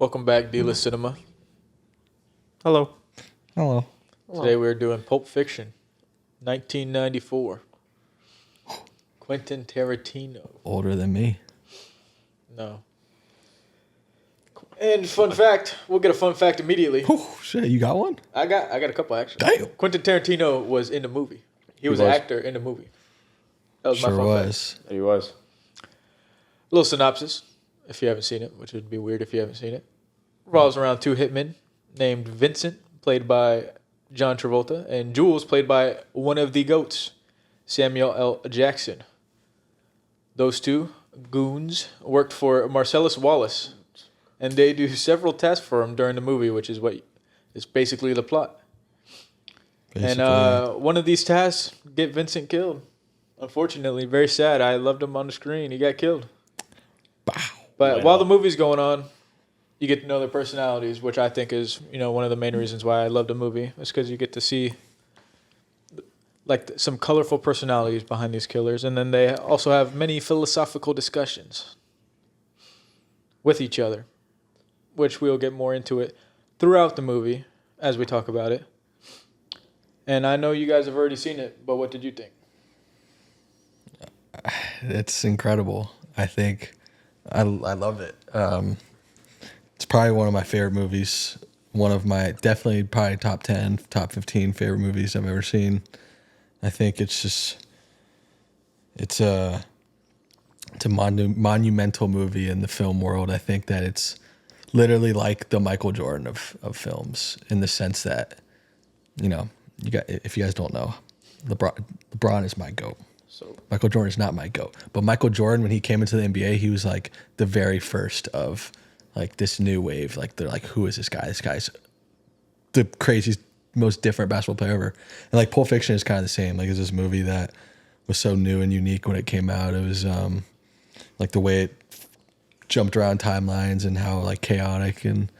Welcome back, D-List Cinema. Hello. Hello. Today we're doing Pulp Fiction, 1994. Quentin Tarantino. Older than me. No. And fun fact, we'll get a fun fact immediately. Oh shit, you got one? I got a couple actually. Damn. Quentin Tarantino was in the movie. He was an actor in the movie. That was Sure my fun was. fact. He was. Little synopsis, if you haven't seen it, which would be weird if you haven't seen it. Revolves around two hitmen named Vincent, played by John Travolta, and Jules, played by one of the GOATs, Samuel L. Jackson. Those two goons worked for Marcellus Wallace, and they do several tasks for him during the movie, which is what is basically the plot. Basically. And one of these tasks get Vincent killed. Unfortunately, very sad. I loved him on the screen. He got killed. Bow. But while the movie's going on, you get to know their personalities, which I think is, one of the main reasons why I love the movie. Is because you get to see some colorful personalities behind these killers, and then they also have many philosophical discussions with each other, which we'll get more into it throughout the movie as we talk about it. And I know you guys have already seen it, but what did you think? It's incredible. I think I love it. It's probably one of my favorite movies. One of my definitely probably top 10, top 15 favorite movies I've ever seen. I think it's a monumental movie in the film world. I think that it's literally like the Michael Jordan of films, in the sense that, if you guys don't know, LeBron is my GOAT. So Michael Jordan is not my GOAT. But Michael Jordan, when he came into the NBA, he was like the very first of like this new wave. Like they're like, who is this guy? This guy's the craziest, most different basketball player ever. And like Pulp Fiction is kind of the same. Like it's this movie that was so new and unique when it came out. It was like the way it jumped around timelines and how like chaotic and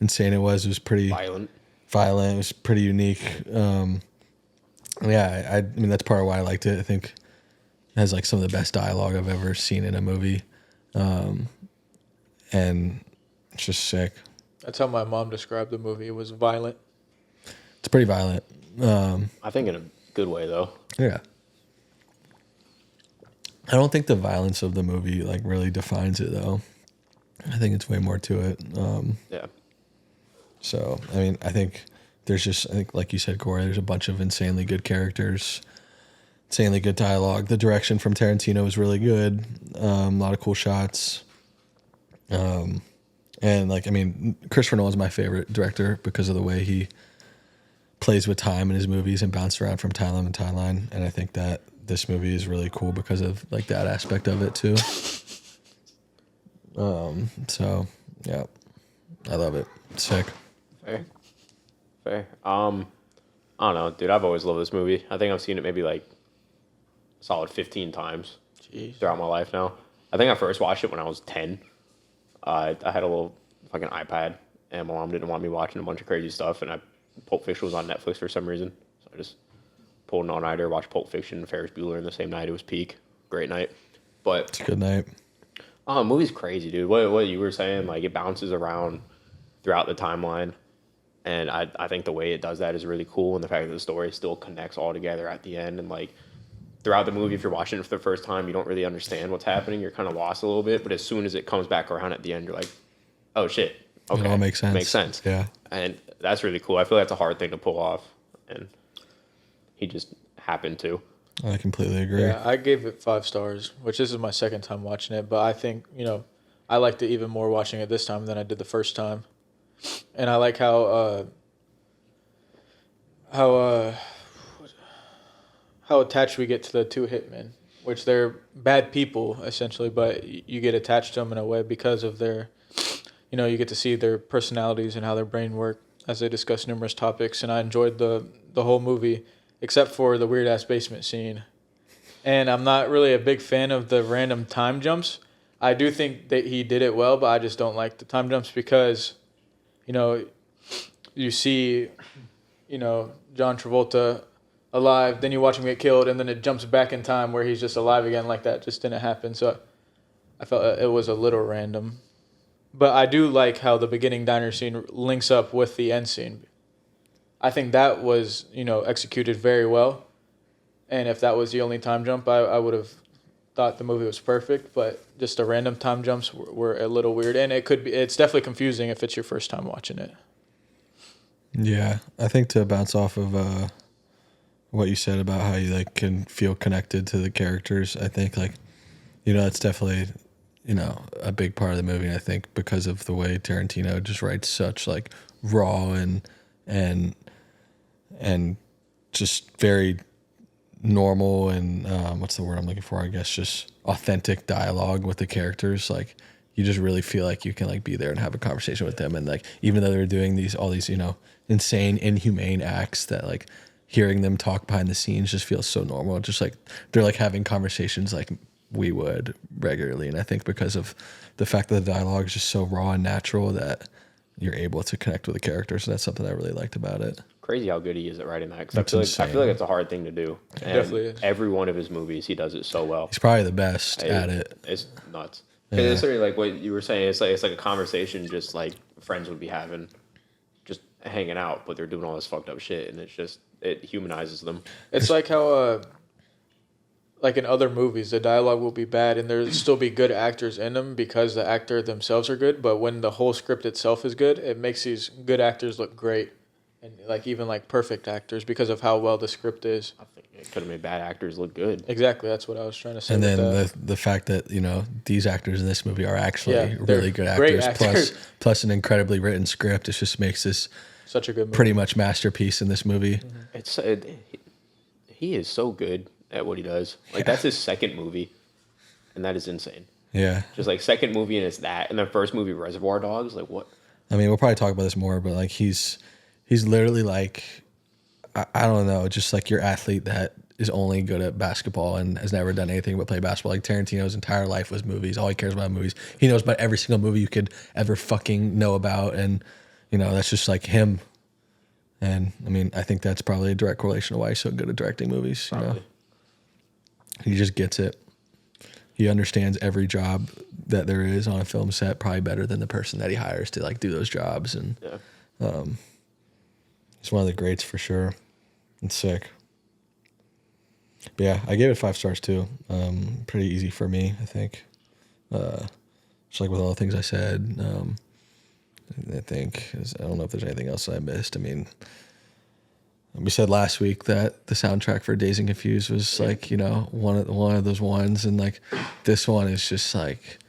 insane it was. It was pretty violent. It was pretty unique. I mean that's part of why I liked it. I think it has like some of the best dialogue I've ever seen in a movie. And it's just sick. That's how my mom described the movie. It was violent. It's pretty violent. I think in a good way, though. Yeah. I don't think the violence of the movie like really defines it, though. I think it's way more to it. Yeah. So, I mean, I think like you said, Corey, there's a bunch of insanely good characters, insanely good dialogue. The direction from Tarantino is really good. A lot of cool shots. And like, I mean, Christopher Nolan's my favorite director because of the way he plays with time in his movies and bounces around from timeline to timeline. And I think that this movie is really cool because of like that aspect of it too. So yeah, I love it. It's sick. Fair. I don't know, dude. I've always loved this movie. I think I've seen it maybe like a solid 15 times throughout my life now. I think I first watched it when I was 10. I had a little fucking iPad, and my mom didn't want me watching a bunch of crazy stuff, and Pulp Fiction was on Netflix for some reason, so I just pulled an all-nighter, watched Pulp Fiction and Ferris Bueller in the same night. It was peak. Great night. But It's a good night. oh, movie's crazy, dude. What you were saying, like it bounces around throughout the timeline, and I think the way it does that is really cool, and the fact that the story still connects all together at the end, and like throughout the movie, if you're watching it for the first time, you don't really understand what's happening. You're kind of lost a little bit, but as soon as it comes back around at the end, you're like, oh shit, okay, It all makes sense. Makes sense. Yeah. And that's really cool. I feel that's a hard thing to pull off, and he just happened to. I completely agree. Yeah, I gave it 5 stars, which this is my second time watching it, but I think, I liked it even more watching it this time than I did the first time. And I like how attached we get to the two hitmen, which they're bad people essentially, but you get attached to them in a way because of their, you get to see their personalities and how their brain work as they discuss numerous topics. And I enjoyed the whole movie, except for the weird ass basement scene. And I'm not really a big fan of the random time jumps. I do think that he did it well, but I just don't like the time jumps because, you see, John Travolta alive, then you watch him get killed, and then it jumps back in time where he's just alive again. Like that just didn't happen. So I felt it was a little random. But I do like how the beginning diner scene links up with the end scene. I think that was, executed very well. And if that was the only time jump, I would have thought the movie was perfect. But just the random time jumps were a little weird. And it's definitely confusing if it's your first time watching it. Yeah, I think to bounce off of what you said about how you like can feel connected to the characters, I think that's definitely a big part of the movie. And I think because of the way Tarantino just writes such like raw and just very normal and what's the word I'm looking for? I guess just authentic dialogue with the characters. Like you just really feel like you can like be there and have a conversation with them. And like even though they're doing all these insane, inhumane acts, that like hearing them talk behind the scenes just feels so normal. Just like they're like having conversations like we would regularly. And I think because of the fact that the dialogue is just so raw and natural that you're able to connect with the characters. And that's something I really liked about it. Crazy how good he is at writing that. Because I feel like it's a hard thing to do. It definitely is. Every one of his movies, he does it so well. He's probably the best at it. It's nuts. Because it's sort of like what you were saying. It's like a conversation just like friends would be having, just hanging out, but they're doing all this fucked up shit, and it humanizes them. It's like how, like in other movies, the dialogue will be bad, and there'll still be good actors in them because the actor themselves are good. But when the whole script itself is good, it makes these good actors look great, and like even like perfect actors because of how well the script is. I think it could have made bad actors look good. Exactly, that's what I was trying to say. And then the fact that these actors in this movie are actually really good great actors, plus an incredibly written script. It just makes this such a good movie. Pretty much masterpiece in this movie. Mm-hmm. He is so good at what he does. Like that's his second movie, and that is insane. Yeah, just like second movie and it's that, and then first movie Reservoir Dogs. Like what? I mean, we'll probably talk about this more, but like he's literally like I don't know, just like your athlete that is only good at basketball and has never done anything but play basketball. Like Tarantino's entire life was movies. All he cares about movies. He knows about every single movie you could ever fucking know about, and that's just like him. And I mean, I think that's probably a direct correlation to why he's so good at directing movies. He just gets it. He understands every job that there is on a film set probably better than the person that he hires to like do those jobs. And he's one of the greats for sure. It's sick. But yeah, I gave it 5 stars too. Pretty easy for me, I think. Just like with all the things I said. I think I don't know if there's anything else I missed. I mean, we said last week that the soundtrack for Dazed and Confused was like one of those ones, and like this one is just like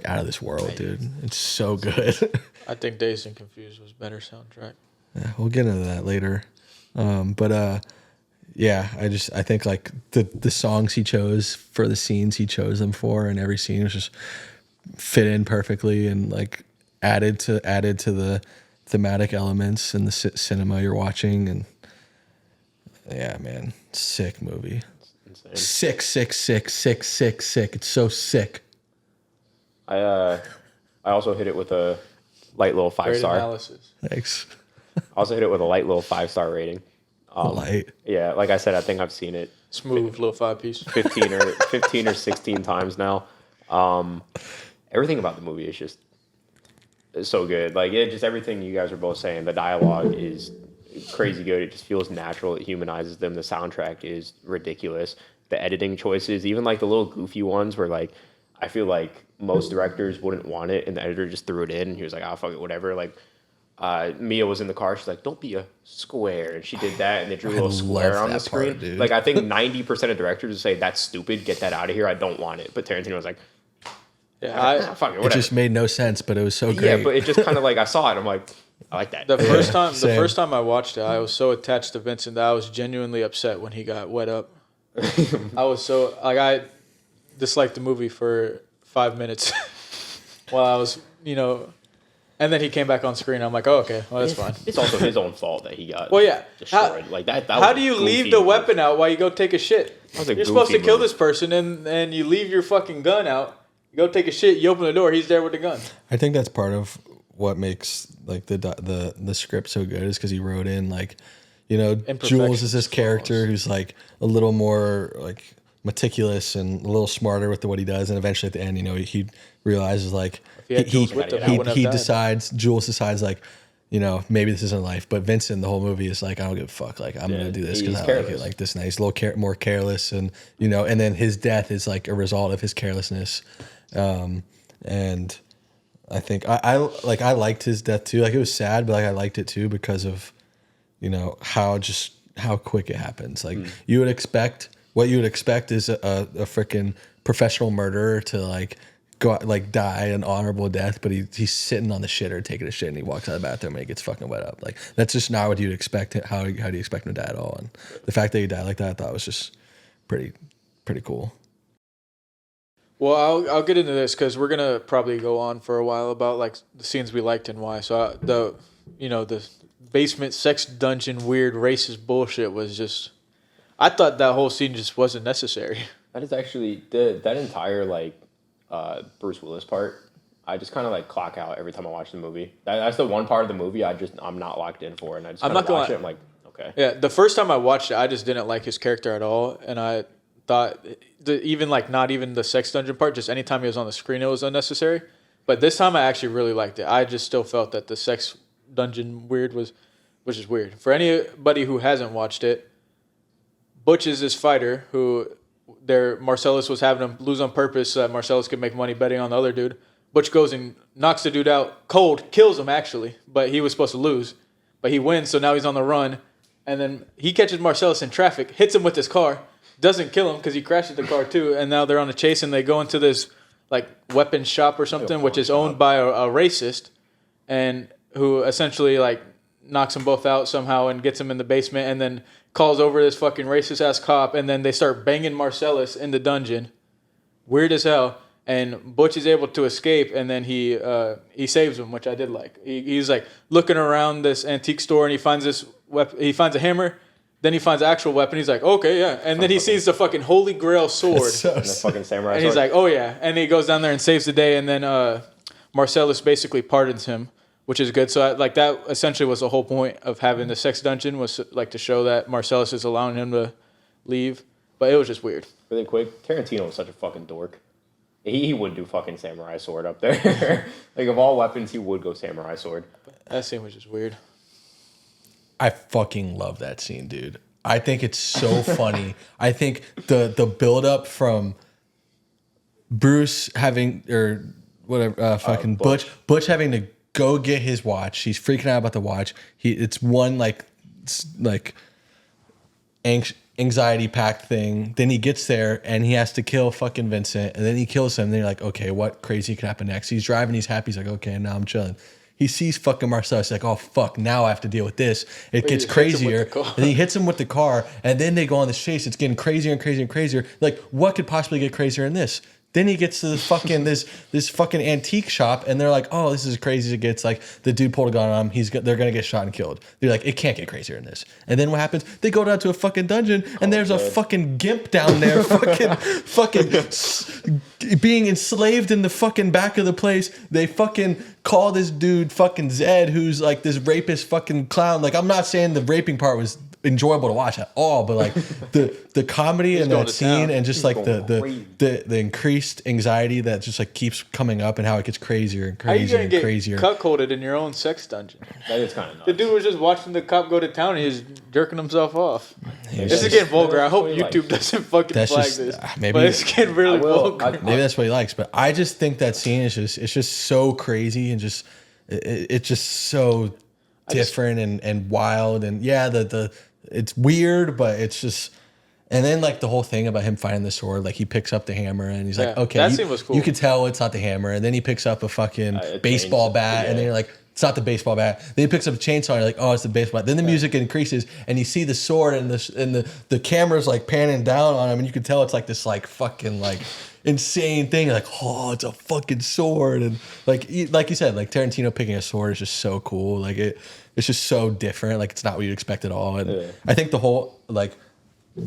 out of this world, dude. It's so good. I think Dazed and Confused was better soundtrack. Yeah, we'll get into that later. Yeah, I think like the songs he chose for the scenes he chose them for, and every scene was just fit in perfectly and like added to the thematic elements in the cinema you're watching. And yeah, man, sick movie. Sick. It's so sick. I also hit it with a light little 5-star. Analysis. Thanks. I also hit it with a light little 5-star rating. Light. Yeah, like I said, I think I've seen it smooth little 5-piece 15 or 16 times now. Everything about the movie is just so good. Like just everything you guys are both saying. The dialogue is crazy good. It just feels natural. It humanizes them. The soundtrack is ridiculous. The editing choices, even like the little goofy ones where like I feel like most directors wouldn't want it and the editor just threw it in and he was like, "Oh, fuck it, whatever." Like Mia was in the car. She's like, "Don't be a square," and she did that, and they drew a little square on the screen. Part, like I think 90% of directors would say that's stupid. Get that out of here. I don't want it. But Tarantino was like, "Yeah, fuck it, whatever." It just made no sense, but it was so great. Yeah, but it just kind of like I saw it. I'm like, I like that. The first time I watched it, I was so attached to Vincent that I was genuinely upset when he got wet up. I was so like I disliked the movie for 5 minutes while I was and then he came back on screen. I'm like, oh, okay, well that's fine. It's also his own fault that he got destroyed. Like that how do you leave the weapon out while you go take a shit? You're supposed to kill this person and you leave your fucking gun out. You go take a shit. You open the door. He's there with the gun. I think that's part of what makes like the script so good is because he wrote in like, Jules is this character who's like a little more like meticulous and a little smarter with what he does, and eventually at the end, he realizes like he had Jules with him, he wouldn't have died. Jules decides like, maybe this isn't life, but Vincent the whole movie is like, I don't give a fuck, like I'm gonna do this because I like it like this nice, a little more careless, and and then his death is like a result of his carelessness, and I think I liked his death too. Like it was sad, but like I liked it too because of how quick it happens. Like you would expect. What you would expect is a freaking professional murderer to like go like die an honorable death, but he's sitting on the shitter taking a shit, and he walks out of the bathroom and he gets fucking wet up. Like that's just not what you'd expect. How do you expect him to die at all? And the fact that he died like that, I thought was just pretty cool. Well, I'll get into this because we're gonna probably go on for a while about like the scenes we liked and why. So the basement sex dungeon weird racist bullshit was just. I thought that whole scene just wasn't necessary. That is actually that entire like Bruce Willis part. I just kind of like clock out every time I watch the movie. That's the one part of the movie I'm not locked in for, and I just kind of watch it. I'm like, okay. Yeah, the first time I watched it, I just didn't like his character at all, and I thought even like not even the sex dungeon part, just anytime he was on the screen, it was unnecessary. But this time, I actually really liked it. I just still felt that the sex dungeon weird was just weird. For anybody who hasn't watched it. Butch is this fighter who Marcellus was having him lose on purpose so that Marcellus could make money betting on the other dude. Butch goes and knocks the dude out cold, kills him actually, but he was supposed to lose. But he wins, so now he's on the run. And then he catches Marcellus in traffic, hits him with his car, doesn't kill him because he crashed the car too. And now they're on a chase and they go into this like weapons shop or something, which is owned by a racist, and who essentially like knocks them both out somehow and gets them in the basement and then calls over this fucking racist-ass cop, and then they start banging Marcellus in the dungeon. Weird as hell. And Butch is able to escape, and then he saves him, which I did like. He's like looking around this antique store, and he finds this he finds a hammer, then he finds an actual weapon. He's like, okay, yeah. And then he sees the fucking Holy Grail sword. The fucking samurai and he's like, oh, yeah. And he goes down there and saves the day, and then Marcellus basically pardons him. Which is good. So like that essentially was the whole point of having the sex dungeon, was like to show that Marcellus is allowing him to leave. But it was just weird. Really quick, Tarantino was such a fucking dork. He would do fucking samurai sword up there. Like of all weapons, he would go samurai sword. That scene was just weird. I fucking love that scene, dude. I think it's so funny. I think the build up from Bruce having or whatever Butch having to go get his watch. He's freaking out about the watch. It's one like anxiety packed thing. Then he gets there and he has to kill fucking Vincent, and then he kills him. And then you're like, okay, what crazy could happen next? He's driving. He's happy. He's like, okay, now I'm chilling. He sees fucking Marcellus. He's like, oh fuck, now I have to deal with this. It gets crazier, and he hits him with the car, and then they go on this chase. It's getting crazier and crazier and crazier. Like, what could possibly get crazier in this? Then he gets to this fucking this fucking antique shop, and they're like, "Oh, this is as crazy as it gets." Like the dude pulled a gun on him. They're gonna get shot and killed. They're like, "It can't get crazier than this." And then what happens? They go down to a fucking dungeon, and there's a fucking gimp down there, fucking being enslaved in the fucking back of the place. They fucking call this dude fucking Zed, who's like this rapist fucking clown. Like I'm not saying the raping part was enjoyable to watch at all, but like the comedy in that scene and just like the increased anxiety that just like keeps coming up and how it gets crazier and crazier and crazier. Cuckolded in your own sex dungeon. That is kind of nuts. The dude was just watching the cop go to town and he's jerking himself off. This is getting vulgar. I hope YouTube doesn't fucking flag this. Maybe but it's getting really vulgar. Maybe that's what he likes, but I just think that scene is just so crazy and just it's just so different and wild, and yeah, it's weird, but it's just, and then like the whole thing about him finding the sword, like he picks up the hammer and he's like, okay, that scene was cool. You can tell it's not the hammer, and then he picks up a fucking baseball bat, and then you're like, it's not the baseball bat. Then he picks up a chainsaw, and you're like, oh, it's the baseball bat. Then the music increases, and you see the sword, and the camera's like panning down on him, and you can tell it's like this like fucking like insane thing. You're like, oh, it's a fucking sword, and like you said, like Tarantino picking a sword is just so cool. Like it's just so different. Like it's not what you'd expect at all. And I think the whole like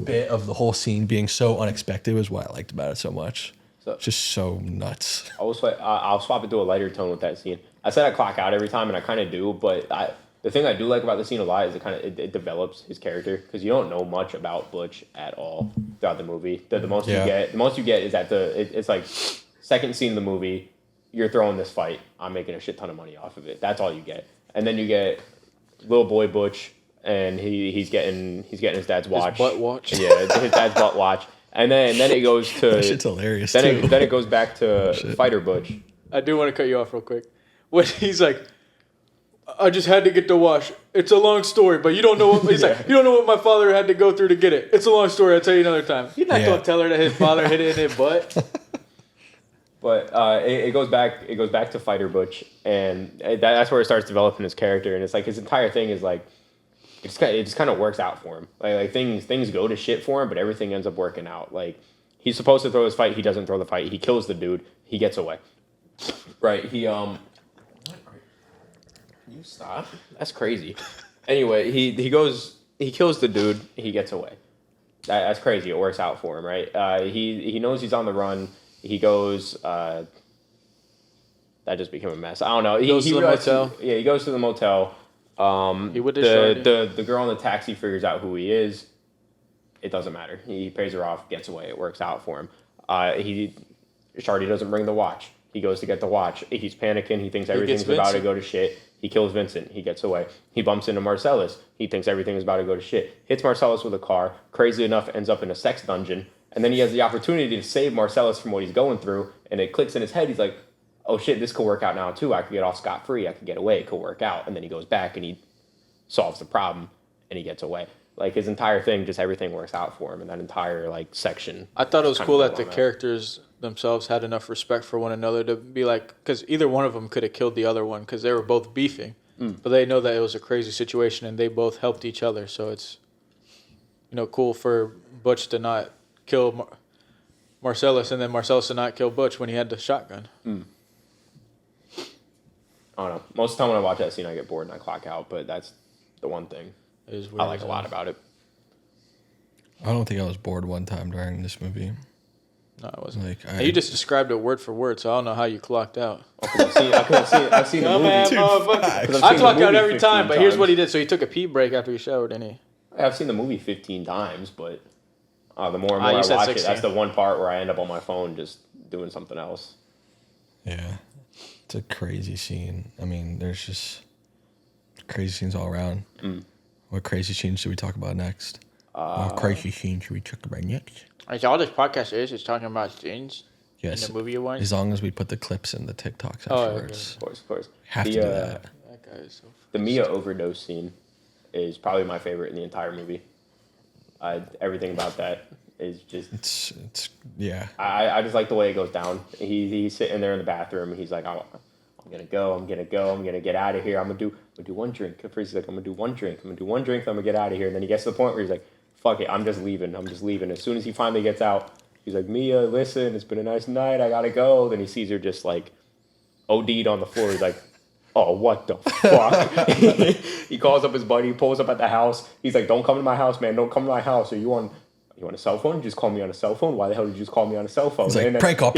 bit of the whole scene being so unexpected was what I liked about it so much. So, just so nuts. I'll swap it to a lighter tone with that scene. I said I clock out every time, and I kind of do. But the thing I do like about the scene a lot is it develops his character, because you don't know much about Butch at all. throughout the movie. The most you get is at it's like second scene of the movie. You're throwing this fight. I'm making a shit ton of money off of it. That's all you get. And then you get little boy Butch, and he's getting his dad's watch. His butt watch. Yeah, his dad's butt watch. And then it goes to That shit's hilarious. Then it goes back to Fighter Butch. I do want to cut you off real quick. When he's like, I just had to get the watch. It's a long story, but you don't know what he's like. You don't know what my father had to go through to get it. It's a long story. I'll tell you another time. You're not gonna tell her that his father hit it in his butt. But it goes back. It goes back to Fighter Butch, and that's where it starts developing his character. And it's like his entire thing is like, it just kind of works out for him. Like things go to shit for him, but everything ends up working out. Like he's supposed to throw his fight, he doesn't throw the fight. He kills the dude. He gets away. Right. Can you stop? That's crazy. Anyway, he kills the dude. He gets away. That's crazy. It works out for him, right? He knows he's on the run. He goes. That just became a mess. I don't know. He goes to the motel. Yeah, he goes to the motel. The girl in the taxi figures out who he is. It doesn't matter. He pays her off, gets away. It works out for him. Shardy doesn't bring the watch. He goes to get the watch. He's panicking. He thinks everything's about to go to shit. He kills Vincent. He gets away. He bumps into Marcellus. He thinks everything is about to go to shit. Hits Marcellus with a car. Crazy enough, ends up in a sex dungeon. And then he has the opportunity to save Marcellus from what he's going through. And it clicks in his head. He's like, oh shit, this could work out now too. I could get off scot-free. I could get away. It could work out. And then he goes back and he solves the problem and he gets away. Like his entire thing, just everything works out for him in that entire like section. I thought it was cool that the characters themselves had enough respect for one another to be like, because either one of them could have killed the other one because they were both beefing. But they know that it was a crazy situation and they both helped each other. So it's, cool for Butch to not kill Marcellus and then Marcellus to not kill Butch when he had the shotgun. I don't know. Most of the time when I watch that scene, I get bored and I clock out. But that's the one thing I like a lot about it. I don't think I was bored one time during this movie. No, I wasn't. You just described it word for word, so I don't know how you clocked out. I've seen the movie. I clock out every time, but here's what he did. So he took a pee break after he showered, didn't he? I've seen the movie 15 times, but the more and more I watch 16. It, that's the one part where I end up on my phone just doing something else. Yeah. It's a crazy scene. I mean, there's just crazy scenes all around. What crazy scenes should we talk about next? What crazy scenes should we talk about next? All this podcast is talking about scenes in the movie you want. As long as we put the clips in the TikToks afterwards. Of course. Have to do that. That guy is so the Mia overdose scene is probably my favorite in the entire movie. Everything about that is just... It's yeah. I just like the way it goes down. He's sitting there in the bathroom. He's like, I'm gonna go. I'm gonna get out of here. I'm gonna do one drink. At first he's like, I'm gonna do one drink. I'm gonna get out of here. And then he gets to the point where he's like, fuck it, I'm just leaving. As soon as he finally gets out, he's like, Mia, listen, it's been a nice night. I gotta go. Then he sees her just like OD'd on the floor. He's like, oh, what the fuck? He calls up his buddy, pulls up at the house. He's like, don't come to my house, man. Don't come to my house. Are you on a cell phone? You just call me on a cell phone? Why the hell did you just call me on a cell phone? He's like, then, prank call.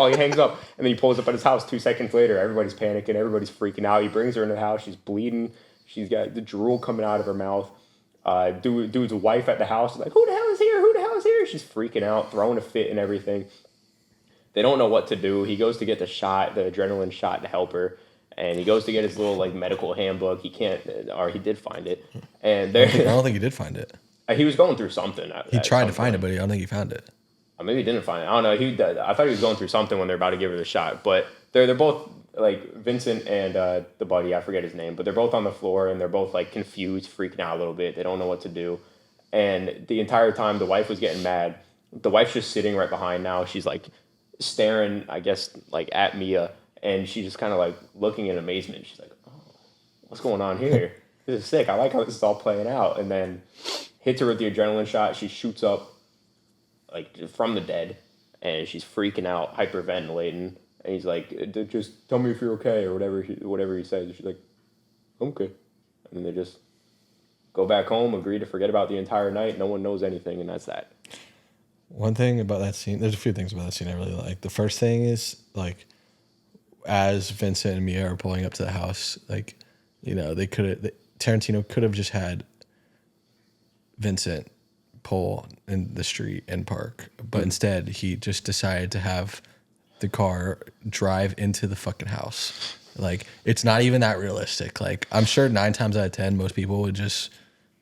He hangs up. And then he pulls up at his house 2 seconds later. Everybody's panicking. Everybody's freaking out. He brings her into the house. She's bleeding. She's got the drool coming out of her mouth. Dude's wife at the house is like, who the hell is here? She's freaking out, throwing a fit and everything. They don't know what to do. He goes to get the adrenaline shot to help her. And he goes to get his little like medical handbook. He can't, or he did find it. And I don't think he did find it. He was going through something. He tried to find it, but I don't think he found it. Maybe he didn't find it. I don't know. I thought he was going through something when they're about to give her the shot. But they're both like Vincent and the buddy. I forget his name, but they're both on the floor and they're both like confused, freaking out a little bit. They don't know what to do. And the entire time, the wife was getting mad. The wife's just sitting right behind now. She's like staring, I guess, like at Mia, and she's just kind of like looking in amazement. She's like, "Oh, what's going on here? This is sick. I like how this is all playing out." And then hits her with the adrenaline shot. She shoots up like from the dead, and she's freaking out, hyperventilating. And he's like, "Just tell me if you're okay," or whatever he says. And she's like, "Okay," and then they just go back home, agree to forget about the entire night. No one knows anything, and that's that. One thing about that scene, there's a few things about that scene I really like. The first thing is, like, as Vincent and Mia are pulling up to the house, like, Tarantino could have just had Vincent pull in the street and park, but instead he just decided to have the car drive into the fucking house. Like, it's not even that realistic. Like, I'm sure 9 times out of 10, most people would just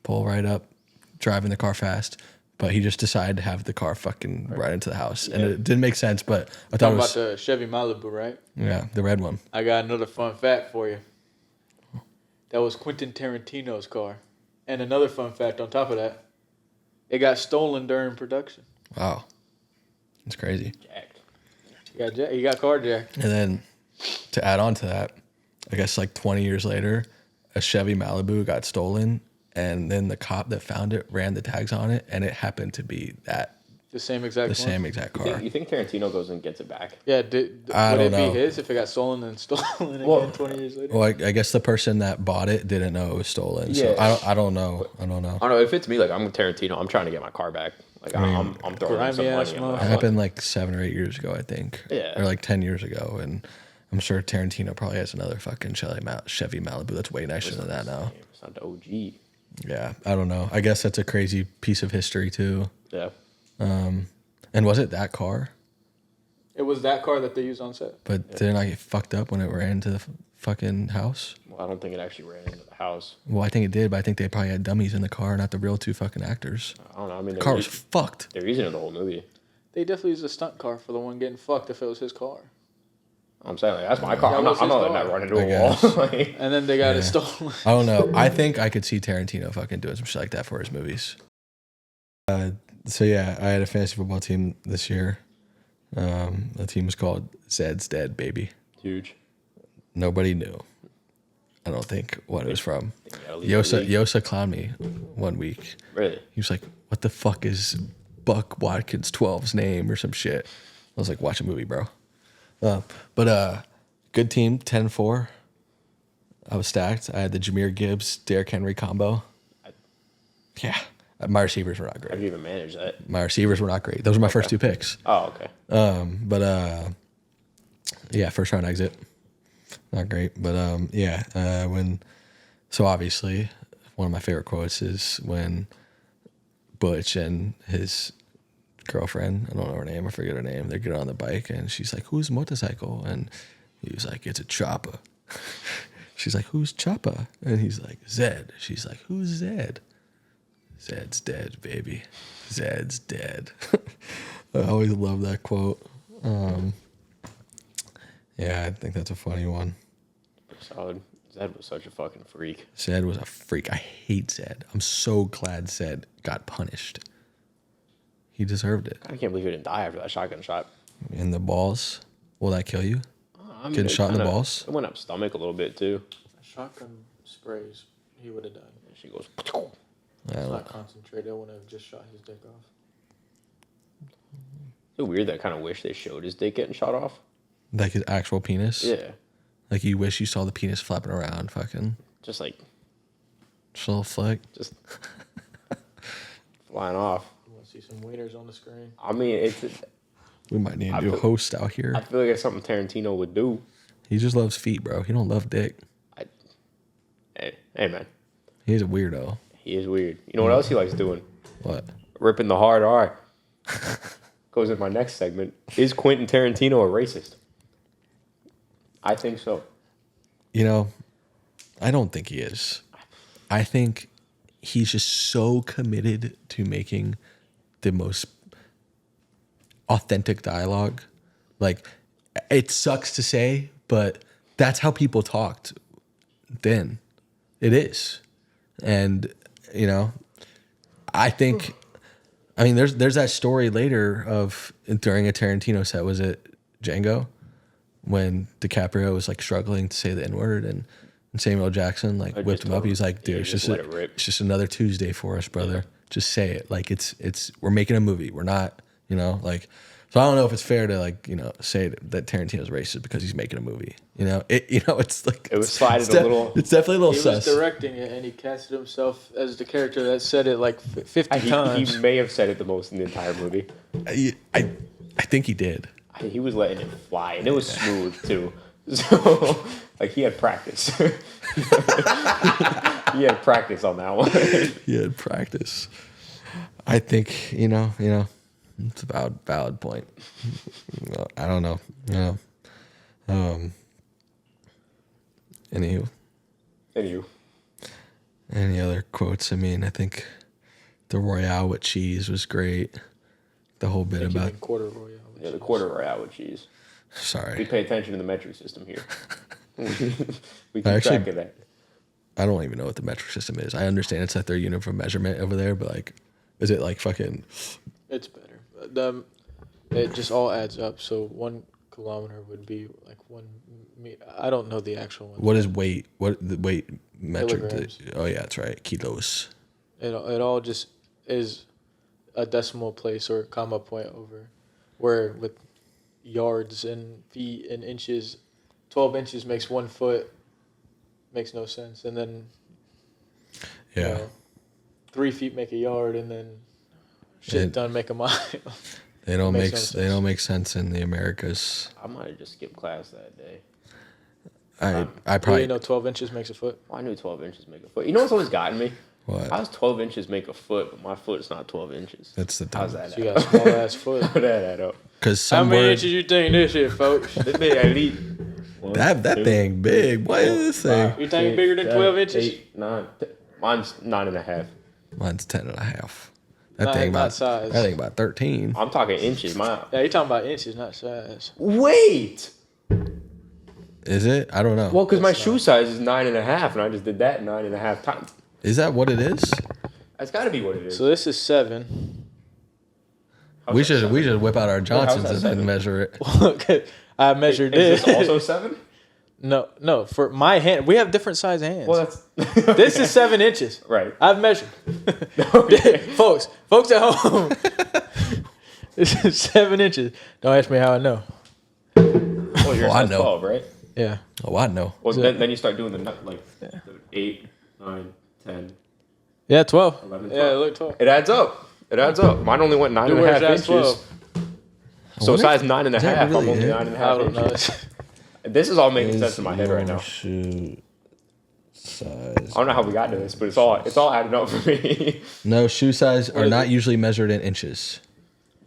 pull right up, driving the car fast. But he just decided to have the car fucking right into the house. And it didn't make sense, but I thought Talking it was... about the Chevy Malibu, right? Yeah, the red one. I got another fun fact for you. That was Quentin Tarantino's car. And another fun fact on top of that, it got stolen during production. Wow. That's crazy. Jacked. He got carjacked. And then to add on to that, I guess like 20 years later, a Chevy Malibu got stolen, and then the cop that found it ran the tags on it, and it happened to be The same exact car. You think Tarantino goes and gets it back? Yeah, I would don't it know. be his if it got stolen and stolen again 20 years later? Well, I guess the person that bought it didn't know it was stolen. So Yeah. I don't know. I don't know. If it's me, like, I'm Tarantino, I'm trying to get my car back. Like, I'm throwing in some money. It happened like 7 or 8 years ago, I think. Yeah. Or like 10 years ago. And I'm sure Tarantino probably has another fucking Chevy Malibu that's way nicer than that now. It's not the OG. Yeah, I don't know. I guess that's a crazy piece of history too. Yeah. And was it that car? It was that car that they used on set. But didn't I get fucked up when it ran into the fucking house? Well, I don't think it actually ran into the house. Well, I think it did, but I think they probably had dummies in the car, not the real 2 fucking actors. I don't know. I mean, The car was fucked. They're using it the whole movie. They definitely used a stunt car for the one getting fucked if it was his car. I'm saying, like, that's my car. I'm not letting that run into I a wall. guess. Like, And then they got it stolen. I don't know. I think I could see Tarantino fucking doing some shit like that for his movies. So yeah, I had a fantasy football team this year. The team was called Zed's Dead Baby. huge. Nobody knew. I don't think what it was from. Yosa. Yosa clowned me one week. Really? He was like, "What the fuck is Buck Watkins 12's name or some shit?" I was like, "Watch a movie, bro." But good team, 10-4. I was stacked. I had the Jameer Gibbs, Derrick Henry combo. Yeah, my receivers were not How do great. you even manage that? My receivers were not great. Those were my first 2 picks. Oh, okay. But yeah, first round exit, not great. But so obviously one of my favorite quotes is when Butch and his girlfriend, I don't know her name, I forget her name, they get on the bike and she's like, "Who's motorcycle?" And he was like, "It's a chopper." She's like, "Who's chopper?" And he's like, "Zed." She's like, "Who's Zed?" "Zed's dead, baby. Zed's dead." I always love that quote. Yeah, I think that's a funny one. Solid. Zed was such a fucking freak. Zed was a freak. I hate Zed. I'm so glad Zed got punished. He deserved it. I can't believe he didn't die after that shotgun shot. In the balls. Will that kill you? I mean, Getting it shot in the kinda- balls? It went up stomach a little bit too. Shotgun sprays, he would have died. And she goes. I It's don't not know. concentrated. I wouldn't have just shot his dick off. So weird. That kind of wish they showed his dick getting shot off. Like his actual penis? Yeah. Like you wish you saw the penis flapping around, fucking. Just like Just a little flick. just flying off. You want to see some wieners on the screen? I mean, it's. We might need a I new feel- host out here. I feel like it's something Tarantino would do. He just loves feet, bro. He don't love dick. Hey man, He's a weirdo. he is weird. You know what else he likes doing? What? Ripping the hard R. Goes in my next segment. Is Quentin Tarantino a racist? I think so. You know, I don't think he is. I think he's just so committed to making the most authentic dialogue. Like, it sucks to say, but that's how people talked then. It is. And, you know, I think, I mean, there's that story later of during a Tarantino set, was it Django? When DiCaprio was like struggling to say the N-word and Samuel Jackson like whipped him up. He was like, "Dude, it's just another Tuesday for us, brother. Yeah. Just say it. Like it's we're making a movie. We're not, you know, like." So I don't know if it's fair to like, you know, say that Tarantino's racist because he's making a movie. You know, it's like it was slided a little. It's definitely a little He sus. was directing it, and he casted himself as the character that said it like 50 times. He may have said it the most in the entire movie. I think he did. He was letting it fly, and it was smooth too. So, like, he had practice. He had practice on that one. He had practice. I think it's a valid point. I don't know. Anywho, any other quotes? I mean, I think the Royale with cheese was great. The whole bit about quarter royale. Yeah, the quarter royale with cheese. We sorry, pay attention to the metric system here. We keep Actually- track of that. I don't even know what the metric system is. I understand it's like their unit for measurement over there, but like, is it like fucking? It's better. It just all adds up. So 1 kilometer would be like 1 meter. I don't know the actual one. What is weight? What the weight metric? Kilograms. Oh yeah, that's right. Kilos. It all just is a decimal place or a comma point over, where with yards and feet and inches, 12 inches makes 1 foot. Makes no sense. And then Yeah. 3 feet make a yard, and then shit done make a mile. They don't Makes make no sense. they don't make sense in the Americas. I might have just skipped class that day. I You probably know 12 inches makes a foot. Well, I knew 12 inches make a foot. You know what's always gotten me? what? How's 12 inches make a foot, but my foot is not 12 inches? That's the How's thing. that? So you got a small ass foot. How that add up? Because How some many word inches you think this is, folks? This big elite. that thing big. What is this thing? You think bigger than 12 inches? 8, 9. Mine's 9.5. Mine's 10.5. That Not- thing not about size. that thing about 13. I'm talking inches. Yeah, you're talking about inches, not size. Wait. Is it? I don't know. Well, because my shoe size is 9.5, and I just did that 9.5 times. Is that what it is? That's got to be what it is. So this is 7. How's We that should 7? whip out our Johnsons that and 7? measure it. I measured Is this. this also 7? No. For my hand, we have different size hands. Well, that's This is 7 inches. right. I've measured. folks at home. This is 7 inches. Don't ask me how I know. Well, you're Oh, I size know. 12, right? Yeah. Oh, I know. Well, So- then you start doing the 8, 9, 10. Yeah, 12. 11, Yeah, 12. look, 12. It adds up. Mine only went 9.5 where's that inches. 12? So wonder size if- 9.5. is that I'm really only it? 9.5 I don't know. inches. This is all making sense in my head right now. Shoe size. I don't know how we got to this, but it's all adding up for me. No, shoe size are is not it? usually measured in inches.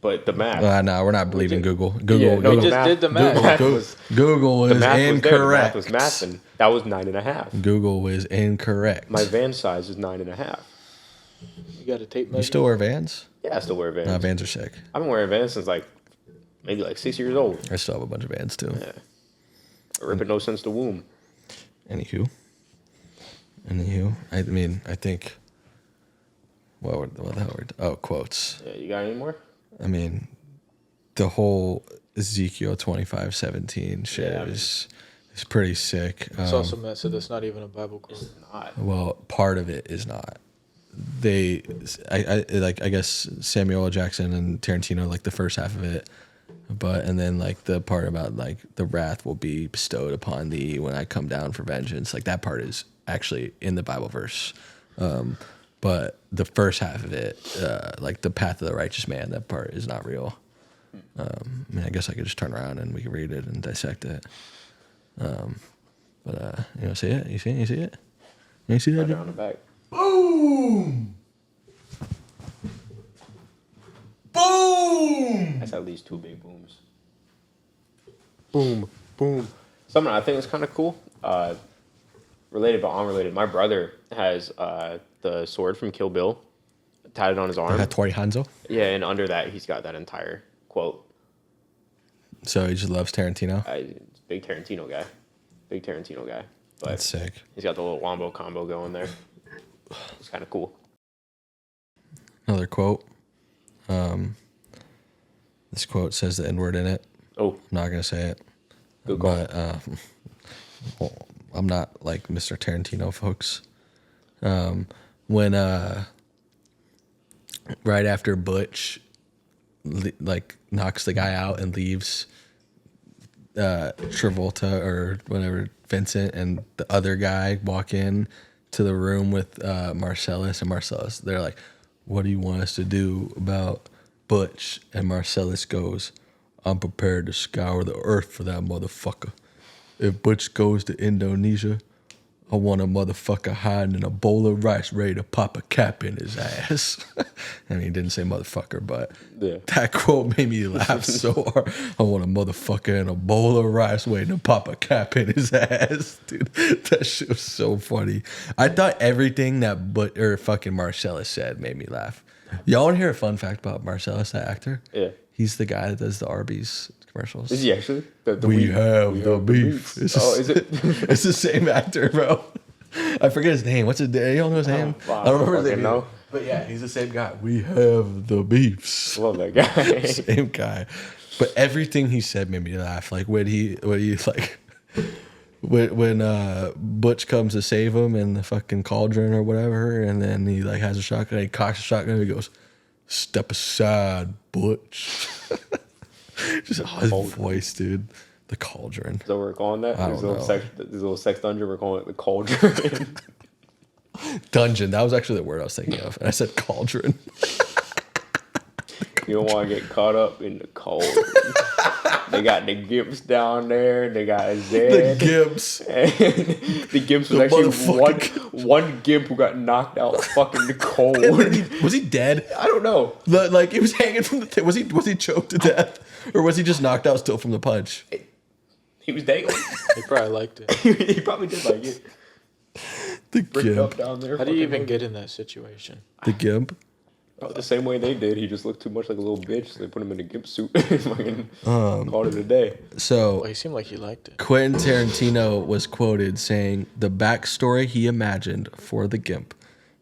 But the math. No, we're not believing Google. Google, Yeah, no, We Google, just did the math. math Google, was- Google The is math was there. The incorrect. math was mathing. That was 9.5. Google is incorrect. My van size is 9.5. You got a tape measure? You still wear Vans? Yeah, I still wear Vans. No, Vans are sick. I've been wearing Vans since maybe 6 years old. I still have a bunch of Vans too. Yeah. Ripping no sense to womb. Anywho, I mean, I think. What the hell? Quotes. Yeah, you got any more? I mean, the whole Ezekiel 25:17 shit Yeah, I mean- is pretty sick. I saw some that said that's not even a Bible quote. Not. Well, part of it is not. I guess Samuel L. Jackson and Tarantino like the first half of it, and then like the part about like the wrath will be bestowed upon thee when I come down for vengeance. Like that part is actually in the Bible verse, but the first half of it, like the path of the righteous man, that part is not real. I mean, I guess I could just turn around and we could read it and dissect it. See it? You see it? You see it? You see that? Right Jim? on the back. Boom! Boom! That's at least 2 big booms. Boom, boom. Something I think is kind of cool. Related but unrelated. My brother has the sword from Kill Bill tatted on his arm. Hattori Hanzo. Yeah, and under that he's got that entire quote. So he just loves Tarantino. Big Tarantino guy. But That's sick. he's got the little wombo combo going there. It's kind of cool. Another quote. This quote says the N word in it. Oh, I'm not gonna say it. good call. But well, I'm not like Mr. Tarantino, folks. When right after Butch like knocks the guy out and leaves Travolta or whatever, Vincent and the other guy walk in to the room with Marcellus, and Marcellus, they're like, what do you want us to do about Butch? And Marcellus goes, I'm prepared to scour the earth for that motherfucker. If Butch goes to Indonesia, I want a motherfucker hiding in a bowl of rice ready to pop a cap in his ass. I mean, he didn't say motherfucker, but Yeah. that quote made me laugh so hard. I want a motherfucker in a bowl of rice waiting to pop a cap in his ass. Dude, that shit was so funny. I thought everything that fucking Marcellus said made me laugh. Y'all want to hear a fun fact about Marcellus, that actor? Yeah. He's the guy that does the Arby's commercials. Is he actually? We have the beef. It's Is it? it's the same actor, bro. I forget his name. What's his name? You don't know his name? Wow, I don't remember his fucking name. know. But yeah, he's the same guy. We have the beefs. Love that guy. Same guy. But everything he said made me laugh. Like when he like when Butch comes to save him in the fucking cauldron or whatever, and then he like has a shotgun, he cocks a shotgun, and he goes, "Step aside, Butch." Just his voice, dude. The cauldron. So we're calling that? I This don't know. little sex dungeon, we're calling it the cauldron. Dungeon. That was actually the word I was thinking of. And I said cauldron. You don't want to get caught up in the cold. They got the Gimps down there. They got The Zed. Gibbs. And the Gimps was The actually motherfucking one Gimp who got knocked out fucking the cold. Was he dead? I don't know. Like he was hanging from the thing. Was he choked to death, or was he just knocked out still from the punch? He was dangling. He probably liked it. He probably did like it. The Bricked up gimp. down there. How do you fucking even get in that situation? The gimp. the same way they did? He just looked too much like a little bitch, so they put him in a Gimp suit and fucking called it a day. So Well, he seemed like he liked it. Quentin Tarantino was quoted saying the backstory he imagined for the gimp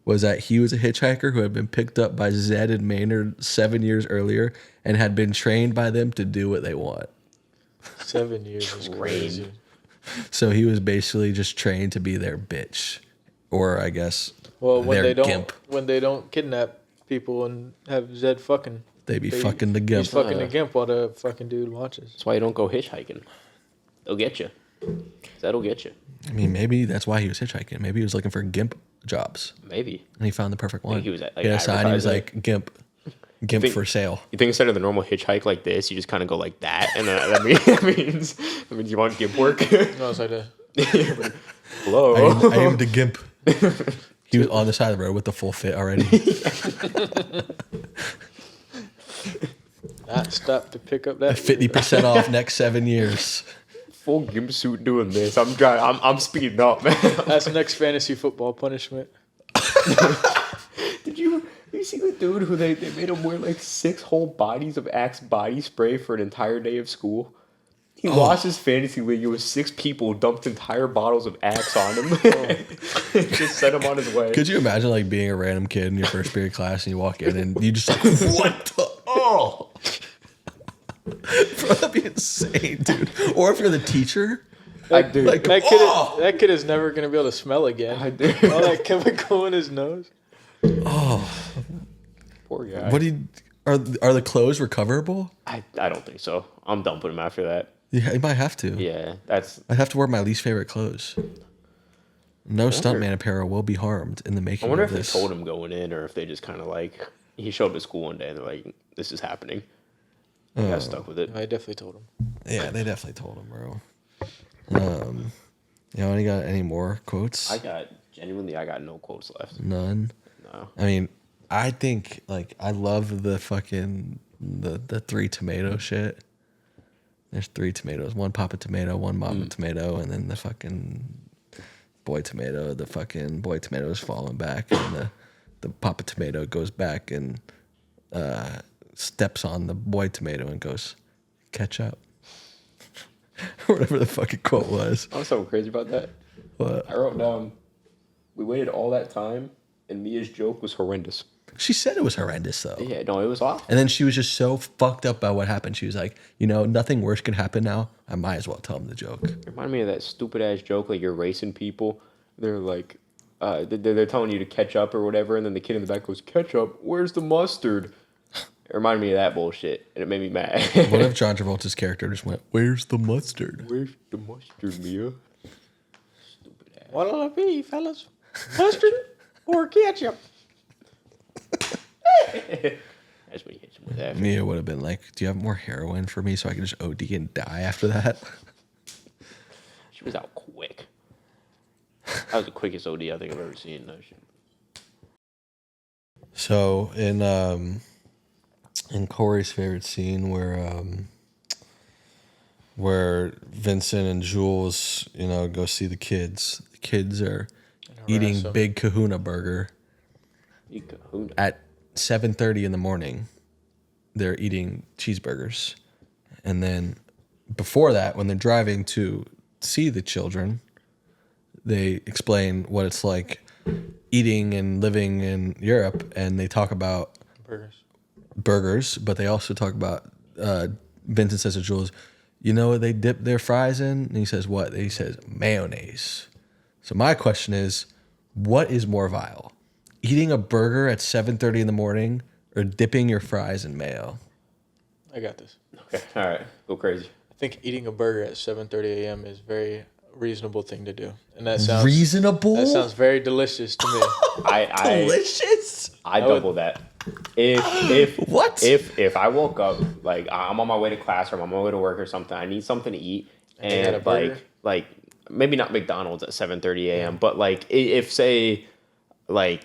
was that he was a hitchhiker who had been picked up by Zed and Maynard 7 years earlier and had been trained by them to do what they want. 7 years is crazy. So he was basically just trained to be their bitch, or I guess Well, when their they don't gimp. when they don't kidnap people and have Zed fucking, They be fucking the gimp. He's fucking the gimp while the fucking dude watches. That's why you don't go hitchhiking. They'll get you. That'll get you. I mean, maybe that's why he was hitchhiking. Maybe he was looking for gimp jobs, Maybe. and he found the perfect one. he was like, he had a sign. He was advertising. like gimp think- for sale. You think instead of the normal hitchhike like this, you just kind of go like that, and that means you want gimp work. No, it's like a, Hello. I am the gimp. He was on the side of the road with the full fit already. not stop to pick up that 50% off next 7 years. Full gimp suit doing this. I'm speeding up, man. That's next fantasy football punishment. Did you see the dude who they made him wear like 6 whole bodies of Axe body spray for an entire day of school? He lost his fantasy league. It was 6 people dumped entire bottles of Axe on him. Just sent him on his way. Could you imagine like being a random kid in your first period class and you walk in and you just like, what the? Oh! Bro, that'd be insane, dude. Or if you're the teacher, I do. like, That oh! kid is never gonna be able to smell again. I do. All that chemical in his nose. Poor guy. What do you, are the clothes recoverable? I don't think so. I'm dumping him after that. Yeah, you might have to. Yeah, that's I'd have to wear my least favorite clothes. No stuntman apparel will be harmed in the making I wonder of if this. they told him going in, or if they just kind of like he showed up at school one day and they're like, "This is happening." He got stuck with it. I definitely told him. Yeah, they definitely told him, bro. You know, any got any more quotes? I got no quotes left. None. No. I mean, I think like I love the fucking the 3 tomato shit. There's 3 tomatoes. One Papa tomato, one Mama tomato, and then the fucking boy tomato. The fucking boy tomato is falling back, and the Papa tomato goes back and steps on the boy tomato and goes, catch up. Whatever the fucking quote was. I was so crazy about that. What? I wrote down, we waited all that time, and Mia's joke was horrendous. She said it was horrendous though. Yeah, no, it was awful. And then she was just so fucked up by what happened. She was like, you know, nothing worse can happen now. I might as well tell him the joke. It reminded me of that stupid ass joke, like you're racing people. They're like, they're telling you to catch up or whatever, and then the kid in the back goes, "Catch up? Where's the mustard?" It reminded me of that bullshit, and it made me mad. What if John Travolta's character just went, where's the mustard? Where's the mustard, Mia? Stupid ass. What'll it be, fellas? Mustard or ketchup? That's when you hit him with that. Mia would have been like, do you have more heroin for me so I can just OD and die after that? She was out quick. That was the quickest OD I think I've ever seen. That shit. So in Corey's favorite scene where Vincent and Jules, go see the kids. The kids are eating them. Big Kahuna Burger at 7:30 in the morning. They're eating cheeseburgers. And then before that, when they're driving to see the children, they explain what it's like eating and living in Europe, and they talk about burgers, but they also talk about Vincent says to Jules, you know what they dip their fries in? And he says, what? He says, mayonnaise. So my question is, what is more vile? Eating a burger at 7:30 in the morning or dipping your fries in mayo? I got this. Okay, all right, go crazy. I think eating a burger at 7:30 a.m. is a very reasonable thing to do, and that sounds reasonable. That sounds very delicious to me. Delicious. I double that. If what? If I woke up like I'm on my way to class or I'm on my way to work or something, I need something to eat, and like maybe not McDonald's at 7:30 a.m. But like if say like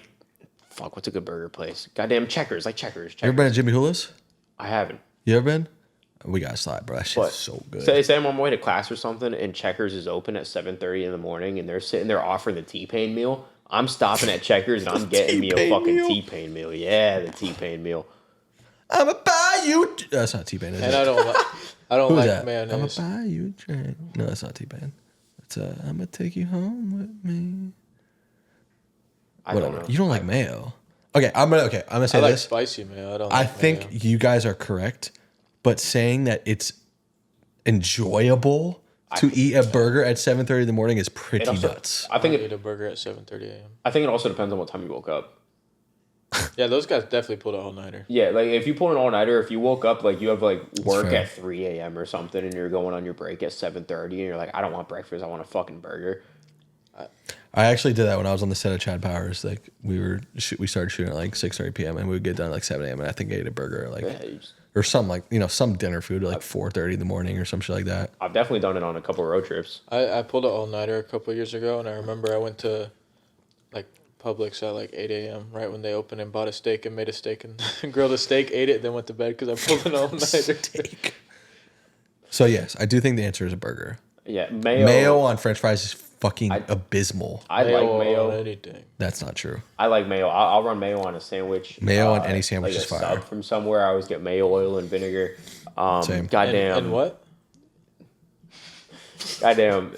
fuck, what's a good burger place? Goddamn Checkers. You ever been to Jimmy Hula's? I haven't. You ever been? We gotta slide, bro. That shit's so good. Say I'm on my way to class or something, and Checkers is open at 7:30 in the morning, and they're sitting there offering the T-Pain meal. I'm stopping at Checkers and I'm getting me a fucking T-Pain meal. Yeah, the T-Pain meal. I'ma buy you. That's not T-Pain. And I don't like mayonnaise. I'ma buy you a drink. No, that's not T-Pain. It's I'ma take you home with me. Whatever. You don't like mayo. Okay, I'm gonna say I like this. Spicy mayo. I think you guys are correct, but saying that it's enjoyable to eat a burger at 7:30 in the morning is pretty nuts. I think eat a burger at 7:30 a.m. I think it also depends on what time you woke up. Yeah, those guys definitely pulled an all-nighter. Yeah, like if you pull an all-nighter, if you woke up like you have like work at 3 a.m. or something, and you're going on your break at 7:30, and you're like, I don't want breakfast, I want a fucking burger. I actually did that when I was on the set of Chad Powers. Like we started shooting at like 6:30 p.m. and we would get done at like 7 a.m. and I think I ate a burger or some some dinner food at like 4:30 in the morning or some shit like that. I've definitely done it on a couple of road trips. I pulled an all-nighter a couple of years ago, and I remember I went to like Publix at like 8 a.m. right when they opened and bought a steak and made a steak and grilled a steak, ate it, then went to bed because I pulled an all-nighter. Steak. So yes, I do think the answer is a burger. Yeah, mayo on French fries is fucking abysmal. I like mayo on anything. That's not true. I like mayo. I'll run mayo on a sandwich. Mayo on any sandwich is fire. Sub from somewhere, I always get mayo, oil, and vinegar. Same. Goddamn. And what? Goddamn.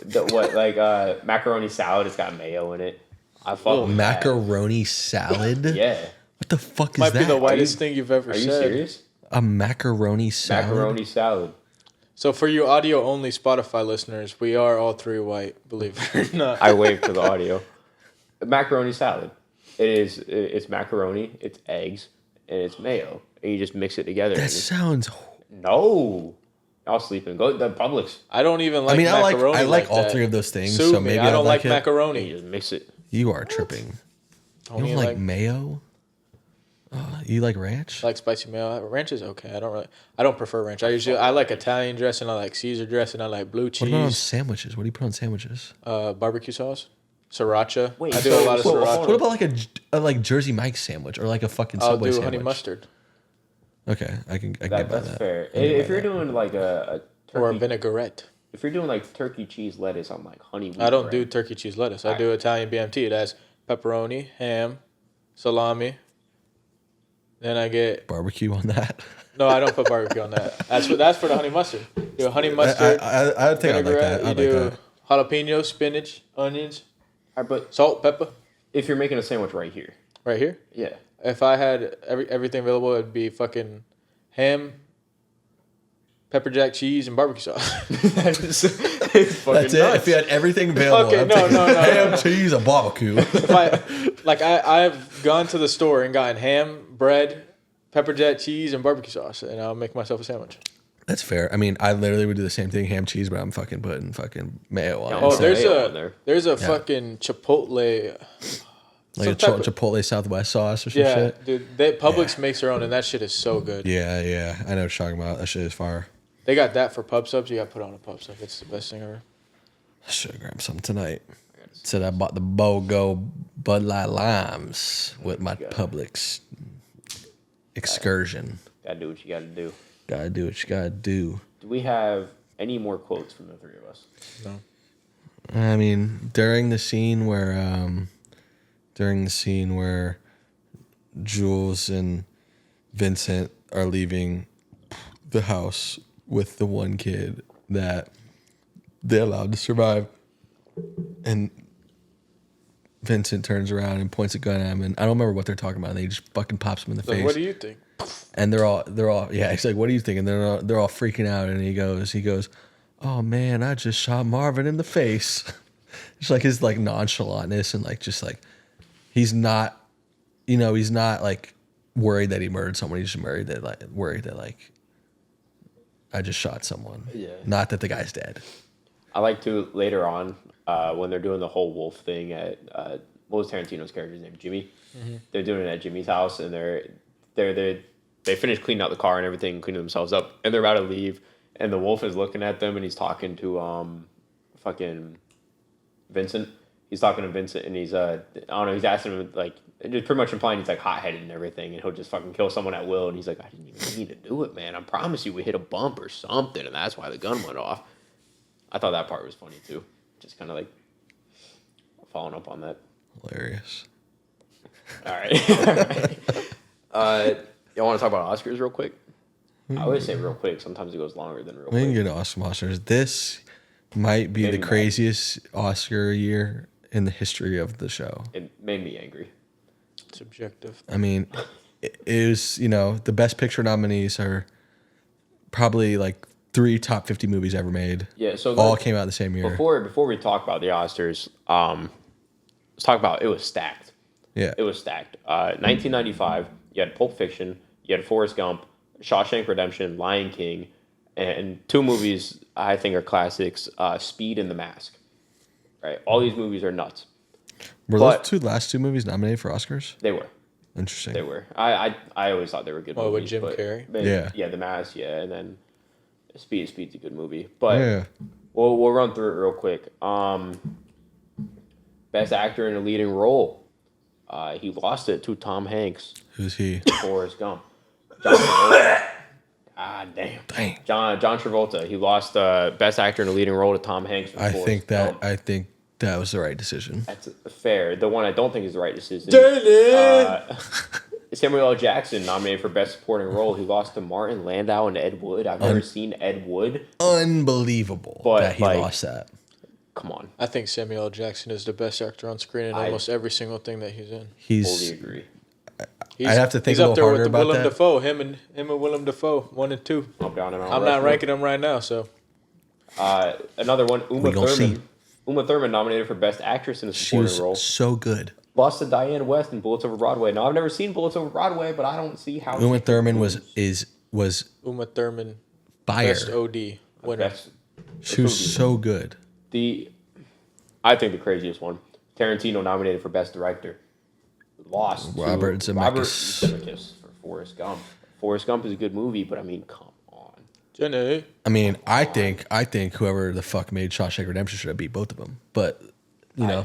Macaroni salad has got mayo in it. I fuck with macaroni salad. Yeah. What the fuck is Might that? Might be the whitest thing you've ever said. Are you serious? A macaroni salad. Macaroni salad. So for you audio-only Spotify listeners, we are all three white, believe it or not. I wave to the audio. Macaroni salad. It's macaroni, it's eggs, and it's mayo. And you just mix it together. That sounds... No. Y'all sleeping. Go to the Publix. I don't even like macaroni. I like all that. three of those things, Sue so me. maybe I don't like it. macaroni. You just mix it. You are tripping. You don't like mayo? You like ranch? I like spicy mayo. Ranch is okay. I don't prefer ranch. I like Italian dressing. I like Caesar dressing. I like blue cheese. What about on sandwiches? What do you put on sandwiches? Barbecue sauce, siracha. Wait, I do a lot of sriracha. What about like a Jersey Mike's sandwich or like a fucking Subway sandwich? I'll do honey mustard. Okay, I can get by that. That's fair. If you're doing like a turkey, or a vinaigrette. If you're doing like turkey cheese lettuce on like honey wheat I don't bread. do turkey cheese lettuce. I do Italian BMT. It has pepperoni, ham, salami. Then I get barbecue on that. No, I don't put barbecue on that. That's for the honey mustard. You do honey mustard. I think I like that. You do jalapeno, spinach, onions, but salt, pepper. If you're making a sandwich right here. Right here? Yeah. If I had everything available, it'd be fucking ham, pepper jack cheese, and barbecue sauce. That's it. If you had everything available, okay, no. Ham, cheese, and barbecue. I've gone to the store and gotten ham, bread, pepper jack cheese, and barbecue sauce, and I'll make myself a sandwich. That's fair. I mean, I literally would do the same thing, ham, cheese, but I'm fucking putting fucking mayo on it. Oh, there's a fucking Chipotle. Like a Chipotle Southwest sauce or some shit. Yeah, dude. Publix makes their own, and that shit is so good. Yeah. I know what you're talking about. That shit is fire. They got that for pub subs. You got to put on a pub sub. It's the best thing ever. I should have grabbed some tonight. I got Said I bought the BOGO Bud Light Limes with my Publix excursion. Gotta do what you gotta do. Gotta do what you gotta do. Do we have any more quotes from the three of us? No. I mean, during the scene where Jules and Vincent are leaving the house with the one kid that they allowed to survive, and Vincent turns around and points a gun at him, and I don't remember what they're talking about. And they just fucking pops him in the face. What do you think? And they're all yeah. He's like, "What do you think?" And they're all freaking out. And he goes, "Oh man, I just shot Marvin in the face." It's like his like nonchalantness and like just like he's not, he's not like worried that he murdered someone. He's just worried that like I just shot someone. Yeah. Not that the guy's dead. I like to later on when they're doing the whole wolf thing at what was Tarantino's character's name? Jimmy. Mm-hmm. They're doing it at Jimmy's house, and they finish cleaning out the car and everything, cleaning themselves up, and they're about to leave. And the wolf is looking at them, and he's talking to fucking Vincent. He's talking to Vincent, and he's I don't know. He's asking him like just pretty much implying he's like hot headed and everything, and he'll just fucking kill someone at will. And he's like, I didn't even mean to do it, man. I promise you, we hit a bump or something, and that's why the gun went off. I thought that part was funny too. Just kind of like following up on that. Hilarious. All right. Y'all want to talk about Oscars real quick? I always say real quick. Sometimes it goes longer than real We can quick. get awesome Oscars. This might be Maybe the not. craziest Oscar year in the history of the show. It made me angry. Subjective. I mean, it was, the Best Picture nominees are probably like 3 top 50 movies ever made. Yeah, so all came out the same year. Before we talk about the Oscars, let's talk about it was stacked. Yeah. It was stacked. 1995, you had Pulp Fiction, you had Forrest Gump, Shawshank Redemption, Lion King, and 2 movies I think are classics, Speed and The Mask. Right? All these movies are nuts. Were But- those last 2 movies nominated for Oscars? They were. Interesting. They were. I always thought they were good What, with movies. Jim but Carrey? they- Yeah. The Mask, yeah, and then Speed's a good movie. But Yeah. we'll run through it real quick. Best actor in a leading role. He lost it to Tom Hanks. Who's he? Forrest Gump. John Travolta. God damn. Dang. John Travolta. He lost best actor in a leading role to Tom Hanks. I Forrest think Gump. that was the right decision. That's fair. The one I don't think is the right decision. Samuel L. Jackson nominated for best supporting role. He lost to Martin Landau and Ed Wood. I've never seen Ed Wood. Unbelievable But, that he like, lost that. Come on. I think Samuel L. Jackson is the best actor on screen in almost every single thing that he's in. Fully He's agree. He's, I'd have to think he's a up little there harder with about Willem that. Dafoe. Him and Willem Dafoe, 1 and 2. I'm down and out. I'm not ranking them right now, so Another one, Uma We gonna Thurman. see. Uma Thurman nominated for best actress in a she supporting was role. so good. Lost to Diane West in Bullets Over Broadway. Now I've never seen Bullets Over Broadway, but I don't see how. Uma she Thurman could was lose. Uma Thurman, fire. best OD winner. Best- She was so good. I think the craziest one. Tarantino nominated for best director. Lost to Robert Zemeckis. Robert Zemeckis for Forrest Gump. Forrest Gump is a good movie, but I mean, come on. Jenny. I mean, I think whoever the fuck made Shawshank Redemption should have beat both of them. But Yeah.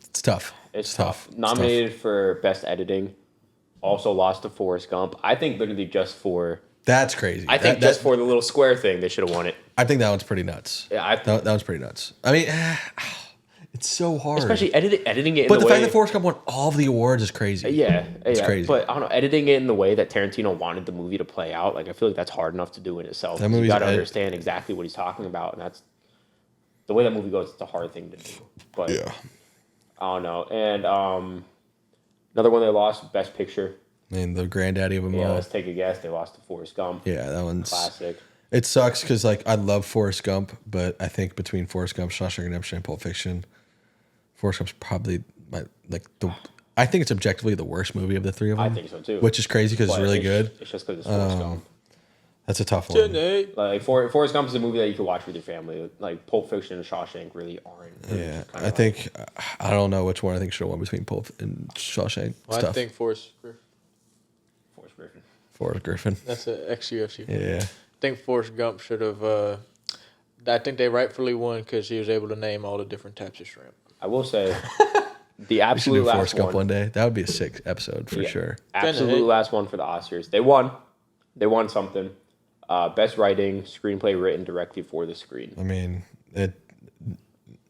it's tough. It's tough. Nominated for best editing. Also lost to Forrest Gump. I think literally just for. That's crazy. I think just for the little square thing, they should have won it. I think that one's pretty nuts. Yeah, That one's pretty nuts. I mean, it's so hard. especially editing it. In But the way, fact that Forrest Gump won all of the awards is crazy. yeah, It's crazy. But I don't know, editing it in the way that Tarantino wanted the movie to play out. Like I feel like that's hard enough to do in itself. That You movie's got to ed- understand exactly what he's talking about, and that's the way that movie goes. It's a hard thing to do. But Yeah. I don't know. And another one they lost, Best Picture. I mean, the granddaddy of them Yeah, all. let's take a guess. They lost to Forrest Gump. Yeah, that one's Classic. It sucks because like I love Forrest Gump, but I think between Forrest Gump, Shawshank Redemption, and Pulp Fiction, Forrest Gump's probably I think it's objectively the worst movie of the 3 of them. I think so too. Which is crazy because it's But really good. It's just because it's Forrest Gump. That's a tough one. Jenny. Like Forrest Gump is a movie that you can watch with your family. Like Pulp Fiction and Shawshank really aren't. They're Yeah, just kinda I think I don't know which one I think should have won between Pulp and Shawshank. Well, It's I tough. think Forrest Forrest Griffin. Forrest Griffin. that's an ex UFC. Yeah, I think Forrest Gump should have I think they rightfully won because he was able to name all the different types of shrimp. I will say, the We should absolute do last Forrest Gump one. one day. That would be a sick episode for sure. Absolute last one for the Oscars. They won. They won something. Best writing, screenplay written directly for the screen. I mean,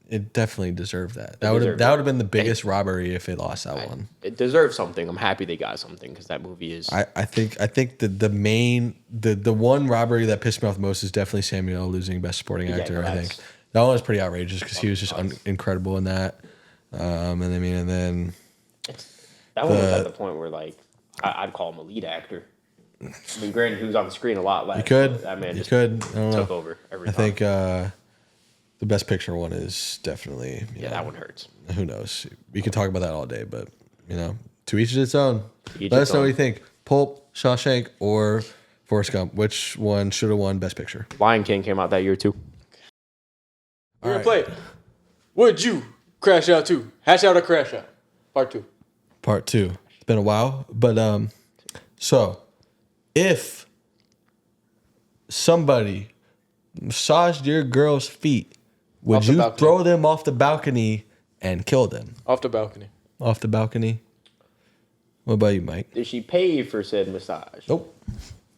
it definitely deserved that. That would have been the biggest robbery if it lost that one. It deserves something. I'm happy they got something because that movie is. I think the one robbery that pissed me off the most is definitely Samuel losing Best Supporting Actor. I think that one was pretty outrageous because he was just incredible in that. And then that one was at the point where like I'd call him a lead actor. I mean, granted, he was on the screen a lot less. You could. That man just took over every I time. think the Best Picture one is definitely that one hurts. Who knows? We could talk about that all day, but to each its own. Each Let its us know own. what you think. Pulp, Shawshank, or Forrest Gump. Which one should have won Best Picture? Lion King came out that year too. We're gonna play. Would you crash out too? Hash out or crash out? Part 2. Part 2. It's been a while, but so if somebody massaged your girl's feet, would Off the you balcony. throw them off the balcony and kill them? Off the balcony. Off the balcony? What about you, Mike? Did she pay for said massage? Nope.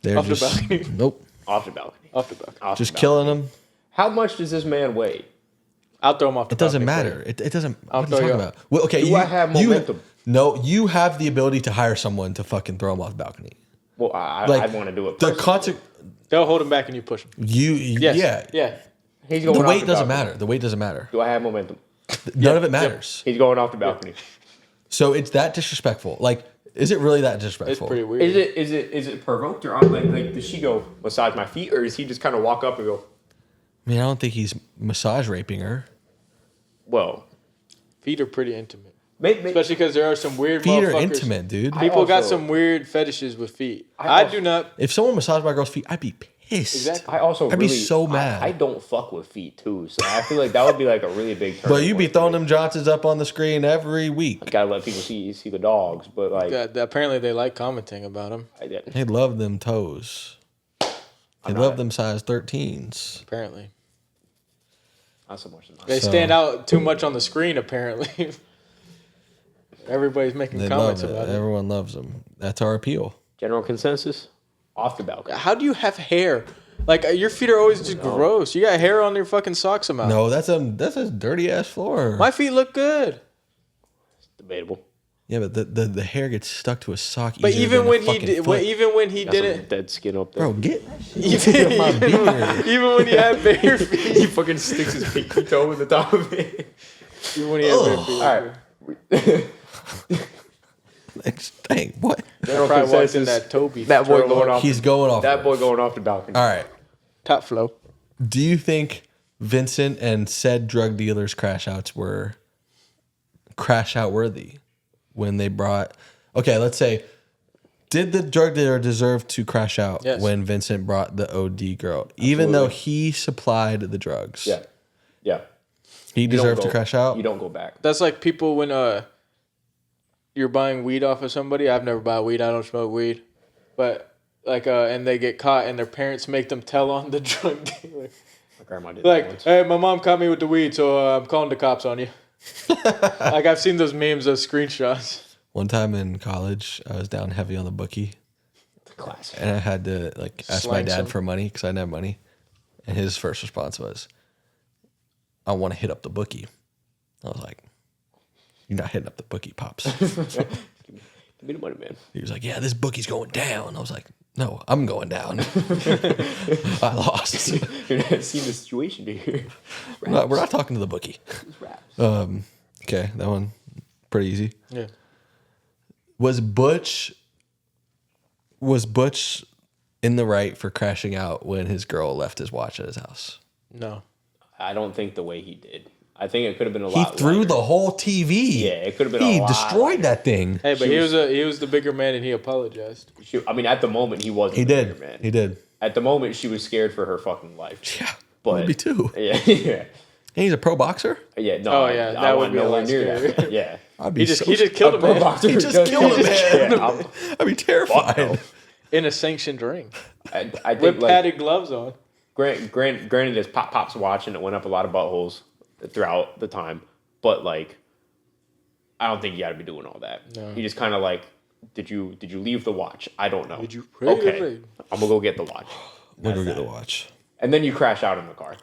They're Off the just balcony. nope. Off the balcony. Off the balcony. Off Just the killing them. How much does this man weigh? I'll throw him off the It doesn't balcony. matter. It doesn't. I'll What are you throw talking you about? Well, okay, Do I have momentum? No, you have the ability to hire someone to fucking throw them off the balcony. Well, I'd want to do it. The personally. consequence. They'll hold him back and you push him. Yeah. Yeah. He's The going off weight doesn't balcony. matter. The weight doesn't matter. Do I have momentum? None of it matters. He's going off the balcony. So it's that disrespectful. Like, is it really that disrespectful? It's pretty weird. Is it provoked or like does she go massage my feet or does he just kind of walk up and go? I mean, I don't think he's massage raping her. Well, Feet are pretty intimate. maybe Especially because there are some weird Feet are motherfuckers. intimate, dude. People got also- some weird fetishes with feet. I I also- do not. If someone massaged my girl's feet, I'd be pissed. Exactly. I also I'd be really, so mad. I don't fuck with feet too, so I feel like that would be like a really big turn. But you'd be throwing them Johnsons up on the screen every week. Gotta let people see the dogs, but like Apparently, they like commenting about them. They love them toes. They love them size 13s. Apparently, not so much. they stand out too much on the screen. Apparently, everybody's making They comments love it. about it. Everyone loves them. That's our appeal. General consensus: off the balcony. How do you have hair? Like your feet are always just gross. You got hair on your fucking socks somehow. No, that's a dirty ass floor. My feet look good. Debatable. Yeah, but the hair gets stuck to a sock. But easier even than a when he fucking did, foot. even when he Got some didn't, dead skin up there. Bro, get even, my beard. even when he had bare feet, he fucking sticks his pinky toe in the top of it. even when he had bare feet. All right. Dang, what? General Probably walked in consensus, that Toby. that boy stroller. going off. He's going off. That boy going off the balcony. All right. Top flow. Do you think Vincent and said drug dealers' crash outs were crash out worthy when they brought? Okay, let's say, did the drug dealer deserve to crash out Yes. when Vincent brought the OD girl, even though he supplied the drugs? Yeah. Yeah. he You don't deserved to go- crash out. You don't go back. That's like people when you're buying weed off of somebody. I've never bought weed. I don't smoke weed, but like and they get caught and their parents make them tell on the drug dealer. My grandma did that Like, once. hey, my mom caught me with the weed, so I'm calling the cops on you. Like I've seen those memes, those screenshots. One time in college, I was down heavy on the bookie, Classic. and I had to like ask my Slang dad some. for money because I didn't have money, and his first response was, "I want to hit up the bookie." I was like, "You're not hitting up the bookie, pops." Give me the money, man. He was like, "Yeah, this bookie's going down." I was like, "No, I'm going down." I lost. You're not seeing the situation here. We're not talking to the bookie. Okay, that one pretty easy. Yeah. Was Butch in the right for crashing out when his girl left his watch at his house? No. I don't think the way he did. I think it could have been a He lot. threw lighter. the whole TV. Yeah, it could have been He a lot destroyed lighter. that thing. Hey, but She he was the bigger man and he apologized. I mean, at the moment, he wasn't. He the did. bigger man. He did. At the moment, she was scared for her fucking life. Yeah, But would be too. Yeah, yeah, And he's a pro boxer. yeah. No, Oh, yeah, I that would want be a nowhere lot near that. scarier. Yeah, I'd be He just so, killed a man boxer He just does- killed a man. Yeah, I'd be terrified. no. in a sanctioned ring I think with like, padded gloves on. Granted, it's Pop's watch, and it went up a lot of buttholes throughout the time. But like, I don't think you got to be doing all that. No. You just kind of like, did you leave the watch? I don't know. Did you pray? Okay, I'm gonna go get the watch. I'm gonna go get the watch. And then you crash out in the car.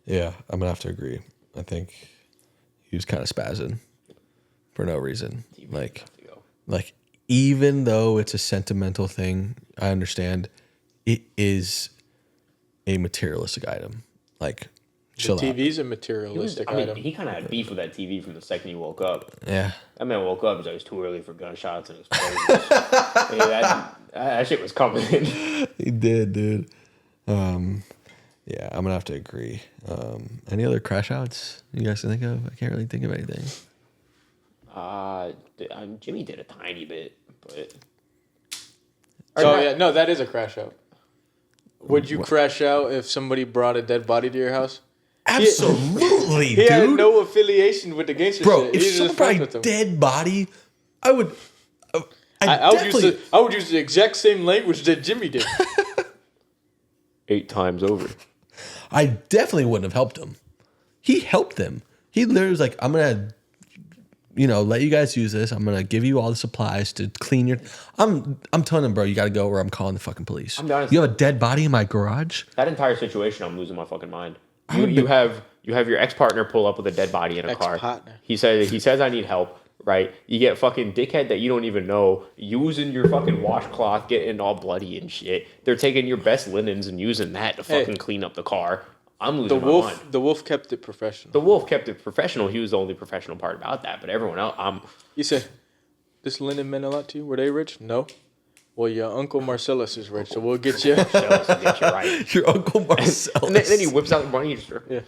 Yeah, I'm gonna have to agree. I think he was kind of spazzing for no reason. Like even though it's a sentimental thing, I understand it is a materialistic item. Like, chill out. The TV's a materialistic item. He kind of had beef with that TV from the second he woke up. Yeah. That man woke up and it was too early for gunshots and explosions. that shit was coming. He did, dude. Yeah, I'm gonna have to agree. Any other crash outs you guys can think of? I can't really think of anything. Jimmy did a tiny bit, but. Oh yeah, no, that is a crash out. Would you crash out if somebody brought a dead body to your house? Absolutely, he dude. He had no affiliation with the gangster bro, shit. If someone brought a dead body, I would. I would use the exact same language that Jimmy did. 8 times over. I definitely wouldn't have helped him. He helped them. He literally was like, I'm going to, let you guys use this. I'm going to give you all the supplies to clean your... I'm telling him, bro, you got to go or I'm calling the fucking police. I'm honest, you have a dead body in my garage? That entire situation, I'm losing my fucking mind. You have your ex-partner pull up with a dead body in a car. He says, I need help. Right, you get fucking dickhead that you don't even know using your fucking washcloth, getting all bloody and shit. They're taking your best linens and using that to fucking clean up the car. I'm losing my mind. The wolf kept it professional. The wolf kept it professional. He was the only professional part about that. But everyone else, You said, this linen meant a lot to you? Were they rich? No. Well, your Uncle Marcellus is rich, so we'll get you. Marcellus will get you right. Your Uncle Marcellus. And then he whips out the money. Yeah.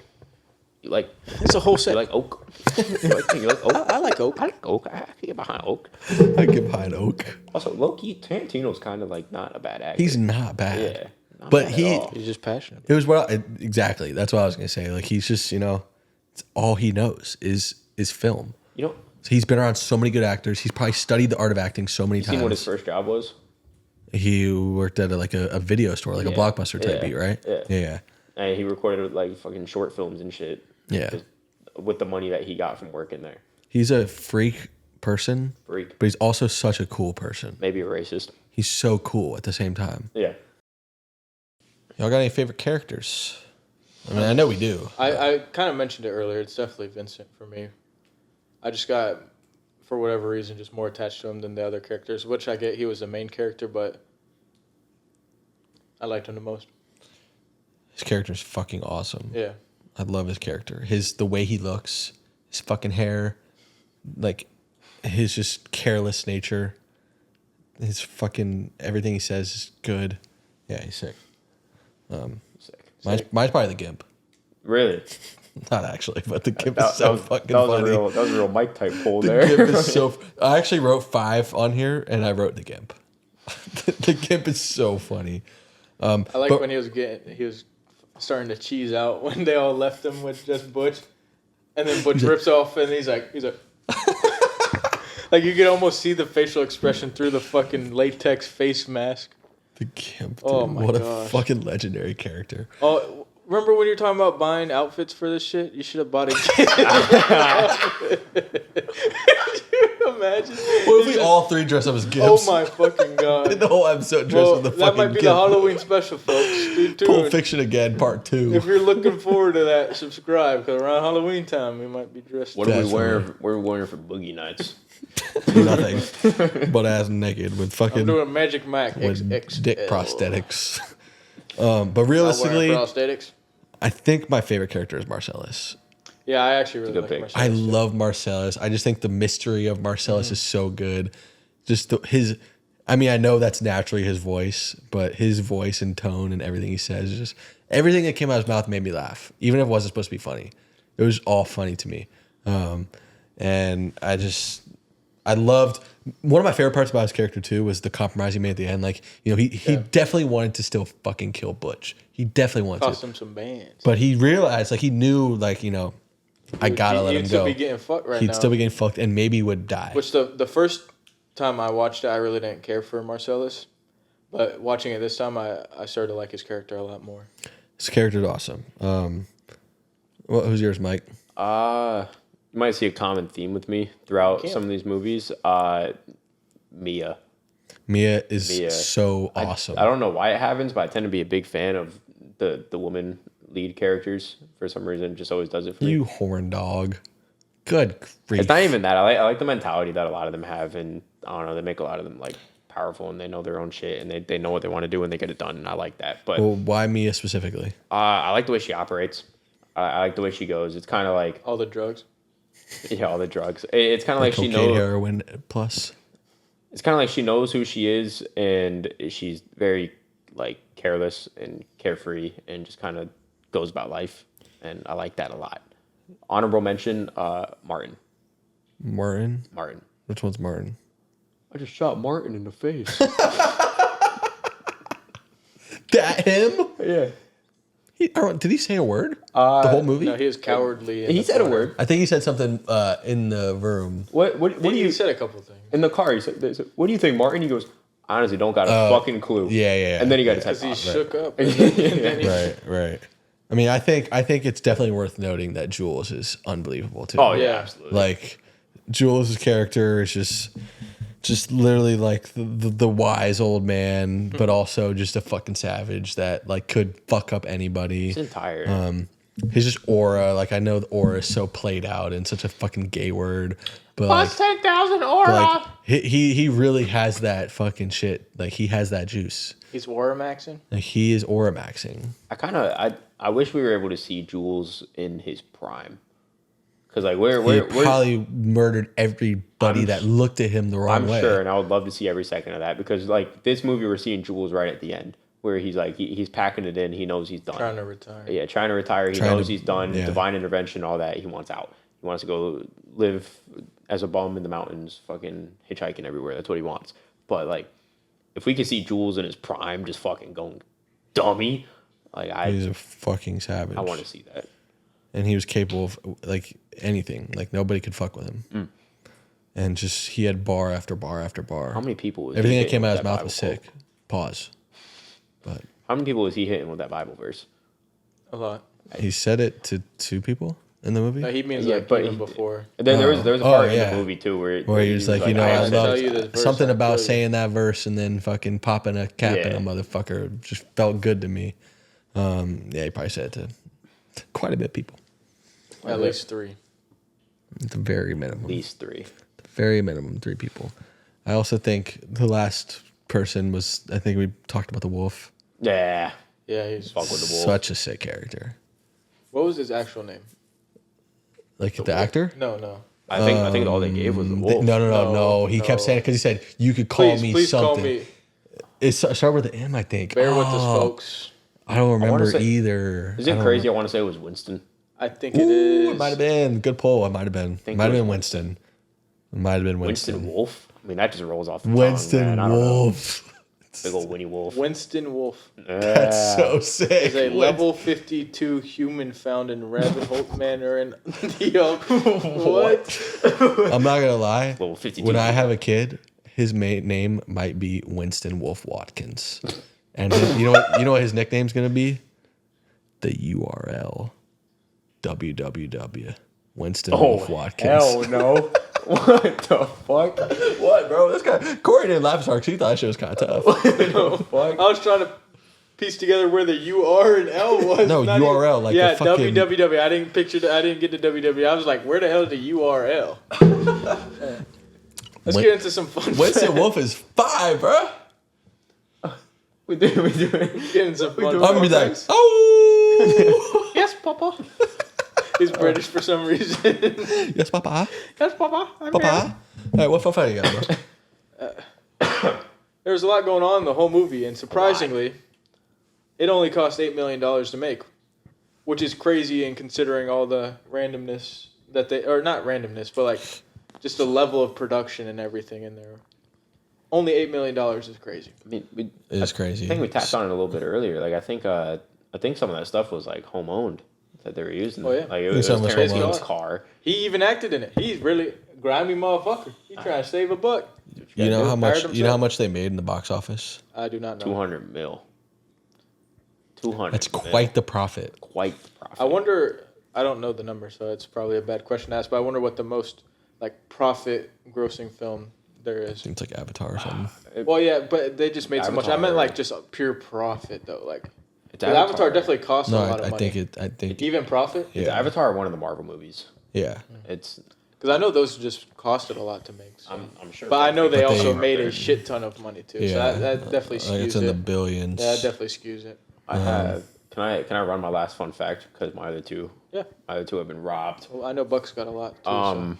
You like it's a whole set. You like oak. You like oak. I like oak. I like oak. I can get behind oak. I get behind oak. Also, low-key, Tarantino's kind of like not a bad actor. He's not bad. Yeah. Not but bad he's just passionate. It was exactly. That's what I was gonna say. Like he's just it's all he knows is film. So he's been around so many good actors. He's probably studied the art of acting so many times. Seen what his first job was? He worked at a video store, like a Blockbuster type beat, right? Yeah. And he recorded like fucking short films and shit. Yeah. With the money that he got from working there. He's a freak person. But he's also such a cool person. Maybe a racist. He's so cool at the same time. Yeah. Y'all got any favorite characters? I mean, I know we do. I kind of mentioned it earlier. It's definitely Vincent for me. I just got, for whatever reason, just more attached to him than the other characters, which I get he was the main character, but I liked him the most. His character's fucking awesome. Yeah. I love his character. The way he looks, his fucking hair, like his just careless nature. His fucking everything he says is good. Yeah, he's sick. Mine's probably the Gimp. Really? Not actually, but the Gimp is so fucking funny. That was a real Mike type pull the there. Gimp is so. I actually wrote 5 on here, and I wrote the Gimp. The Gimp is so funny. I like when he was starting to cheese out when they all left him with just Butch, and then Butch rips off, and he's like, like you could almost see the facial expression through the fucking latex face mask. The Gimp, dude. Oh my what gosh. A fucking legendary character. Oh, remember when you were talking about buying outfits for this shit? You should have bought a Gimp. Imagine. What if we all 3 dress up as Gimps? Oh my fucking god! The whole episode dressed with the fucking That might be Gimp. the Halloween special, folks. Stay tuned. Pulp Fiction again, part 2. If you're looking forward to that, subscribe because around Halloween time we might be dressed. What are we wearing? What are we wearing for boogie nights? Nothing. Butt ass naked with fucking. I'm doing Magic Mac with XXL. dick prosthetics. But realistically, prosthetics. I think my favorite character is Marcellus. Yeah, I actually really like Marcellus. I love Marcellus. I just think the mystery of Marcellus is so good. Just his. I mean, I know that's naturally his voice, but his voice and tone and everything he says, just everything that came out of his mouth made me laugh, even if it wasn't supposed to be funny. It was all funny to me, and I loved. One of my favorite parts about his character too was the compromise he made at the end. Like, he definitely wanted to still fucking kill Butch. He definitely wanted Cost to. him some bands. But he realized, like, he knew, like, I gotta let him go. He'd still be getting fucked right now. He'd still be getting fucked and maybe would die. Which the first time I watched it, I really didn't care for Marcellus. But watching it this time, I started to like his character a lot more. His character's awesome. Who's yours, Mike? You might see a common theme with me throughout some of these movies. Mia. Mia is so awesome. I don't know why it happens, but I tend to be a big fan of the woman lead characters for some reason. It just always does it for me. You horn dog. Good grief. It's not even that. I like the mentality that a lot of them have, and I don't know, they make a lot of them like powerful and they know their own shit and they know what they want to do and they get it done. And I like that. But why Mia specifically? I like the way she operates. I like the way she goes. It's kind of like all the drugs. Yeah, all the drugs. It's kind of like she cocaine, knows heroin plus. It's kind of like she knows who she is and she's very like careless and carefree and just kind of goes about life. And I like that a lot. Honorable mention, Martin. Martin? Martin. Which one's Martin? I just shot Martin in the face. That him? Yeah. Did he say a word? The whole movie? No, he was cowardly. He said a word. I think he said something in the room. What do you... He said a couple things. In the car, he said, what do you think, Martin? He goes, honestly, don't got a fucking clue. Yeah. And then he got his head Because he popped. shook up. And then he Right. I mean, I think it's definitely worth noting that Jules is unbelievable too. Oh, yeah, Yeah. absolutely. Like Jules' character is just literally like the wise old man, but also just a fucking savage that like could fuck up anybody. He's tired. His just aura, like I know the aura is so played out in such a fucking gay word, but like, 10,000 aura. like he really has that fucking shit. Like he has that juice. He's Waramaxing. Like he is aura maxing. I wish we were able to see Jules in his prime. Because like He probably murdered everybody that looked at him the wrong way. I'm sure, and I would love to see every second of that because like this movie, we're seeing Jules right at the end where he's like he's packing it in. He knows he's done. Trying to retire. Yeah, trying to retire. He knows he's done. Yeah. Divine intervention, all that. He wants out. He wants to go live as a bum in the mountains, fucking hitchhiking everywhere. That's what he wants. But like, if we could see Jules in his prime, just fucking going dummy, like He's a fucking savage. I want to see that. And he was capable of like anything. Like nobody could fuck with him. And just he had bar after bar after bar. How many people was Everything he that came out of his hitting with mouth was Bible sick. Pause. But How many people was he hitting with that Bible verse? A lot. he said it to two people in the movie. No, he means Yeah, like but even he- before. And then there was a part yeah. in the movie too where Where he was like, you know, I I have to tell love you this verse, something I'll about tell you. saying that verse and then fucking popping a cap in Yeah. a motherfucker just felt good to me. Yeah, he probably said it to quite a bit of people. At least 3. At the very minimum. at least 3. The very minimum, 3 people. I also think the last person was, I think we talked about the wolf. Yeah. Yeah, he's. Fuck with the wolf. Such a sick character. What was his actual name? Like the actor? No. I think all they gave was the wolf. No. He kept no. saying it because he said, you could call me Please something. call me. It started with an M, I think. Bear with us, Oh, folks. I don't remember say- either. Is it crazy? I want to say it was Winston. I think it Ooh, is. it might have been. Good poll. It might have been. Think Might have it was been Winston. It might have been Winston. Winston Wolf? I mean, that just rolls off the Winston tongue, man. I don't know. Wolf. Big old Winnie Wolf. Winston Wolf That's so sick. is a level 52 human found in Rabbit Hope Manor in the What? I'm not gonna lie. Level 52. When I have a kid, his name might be Winston Wolf Watkins, and you know what his nickname's gonna be? The URL. www. Winston Wolf Watkins. Hell no. What the fuck? What, bro? This guy Corey didn't laugh as hard because he thought that shit was kind of tough. I was trying to piece together where the UR and L was. No, Not URL, even, like yeah, the fucking- www. I didn't get to www. I was like, where the hell is the URL? Let's get into some fun. Winston Wolf is 5, bro. We do. Get into some fun. I'm gonna be like, oh, Yes, Papa. He's British for some reason. yes, Papa, Yes, Papa. I'm here. Papa. All right, what fun fight you got, bro? There was a lot going on in the whole movie, and surprisingly, it only cost $8 million to make, which is crazy in considering all the randomness that they, or not randomness, but like just the level of production and everything in there. Only $8 million is crazy. I mean, It is I crazy. think we tapped on it a little bit earlier. Like, I think some of that stuff was like home owned that they were using. Oh, yeah. Like, it think was some was Tarantino's home-owned. car. He even acted in it. He's really grimy motherfucker. He trying to save a buck. You know how much? Fired You know how himself? much they made in the box office? I do not know. 200 mil. 200. That's mil. quite the profit. Quite the profit. I wonder. I don't know the number, so it's probably a bad question to ask. But I wonder what the most like profit grossing film there is. It's like Avatar or something. Well, yeah, but they just made so much. I Avatar. meant like just pure profit though. Like It's Avatar definitely costs No, a lot of I money. think Even profit. It's Yeah. Avatar, one of the Marvel movies. Yeah. It's. Because I know those just costed a lot to make. So. I'm sure. But I know they But also they- made a shit ton of money too. Yeah. So that definitely Like skews it's in it. the billions. Yeah, that definitely skews it. I have. Can I run my last fun fact because my other two have been robbed. Well, I know Buck's got a lot too. I'm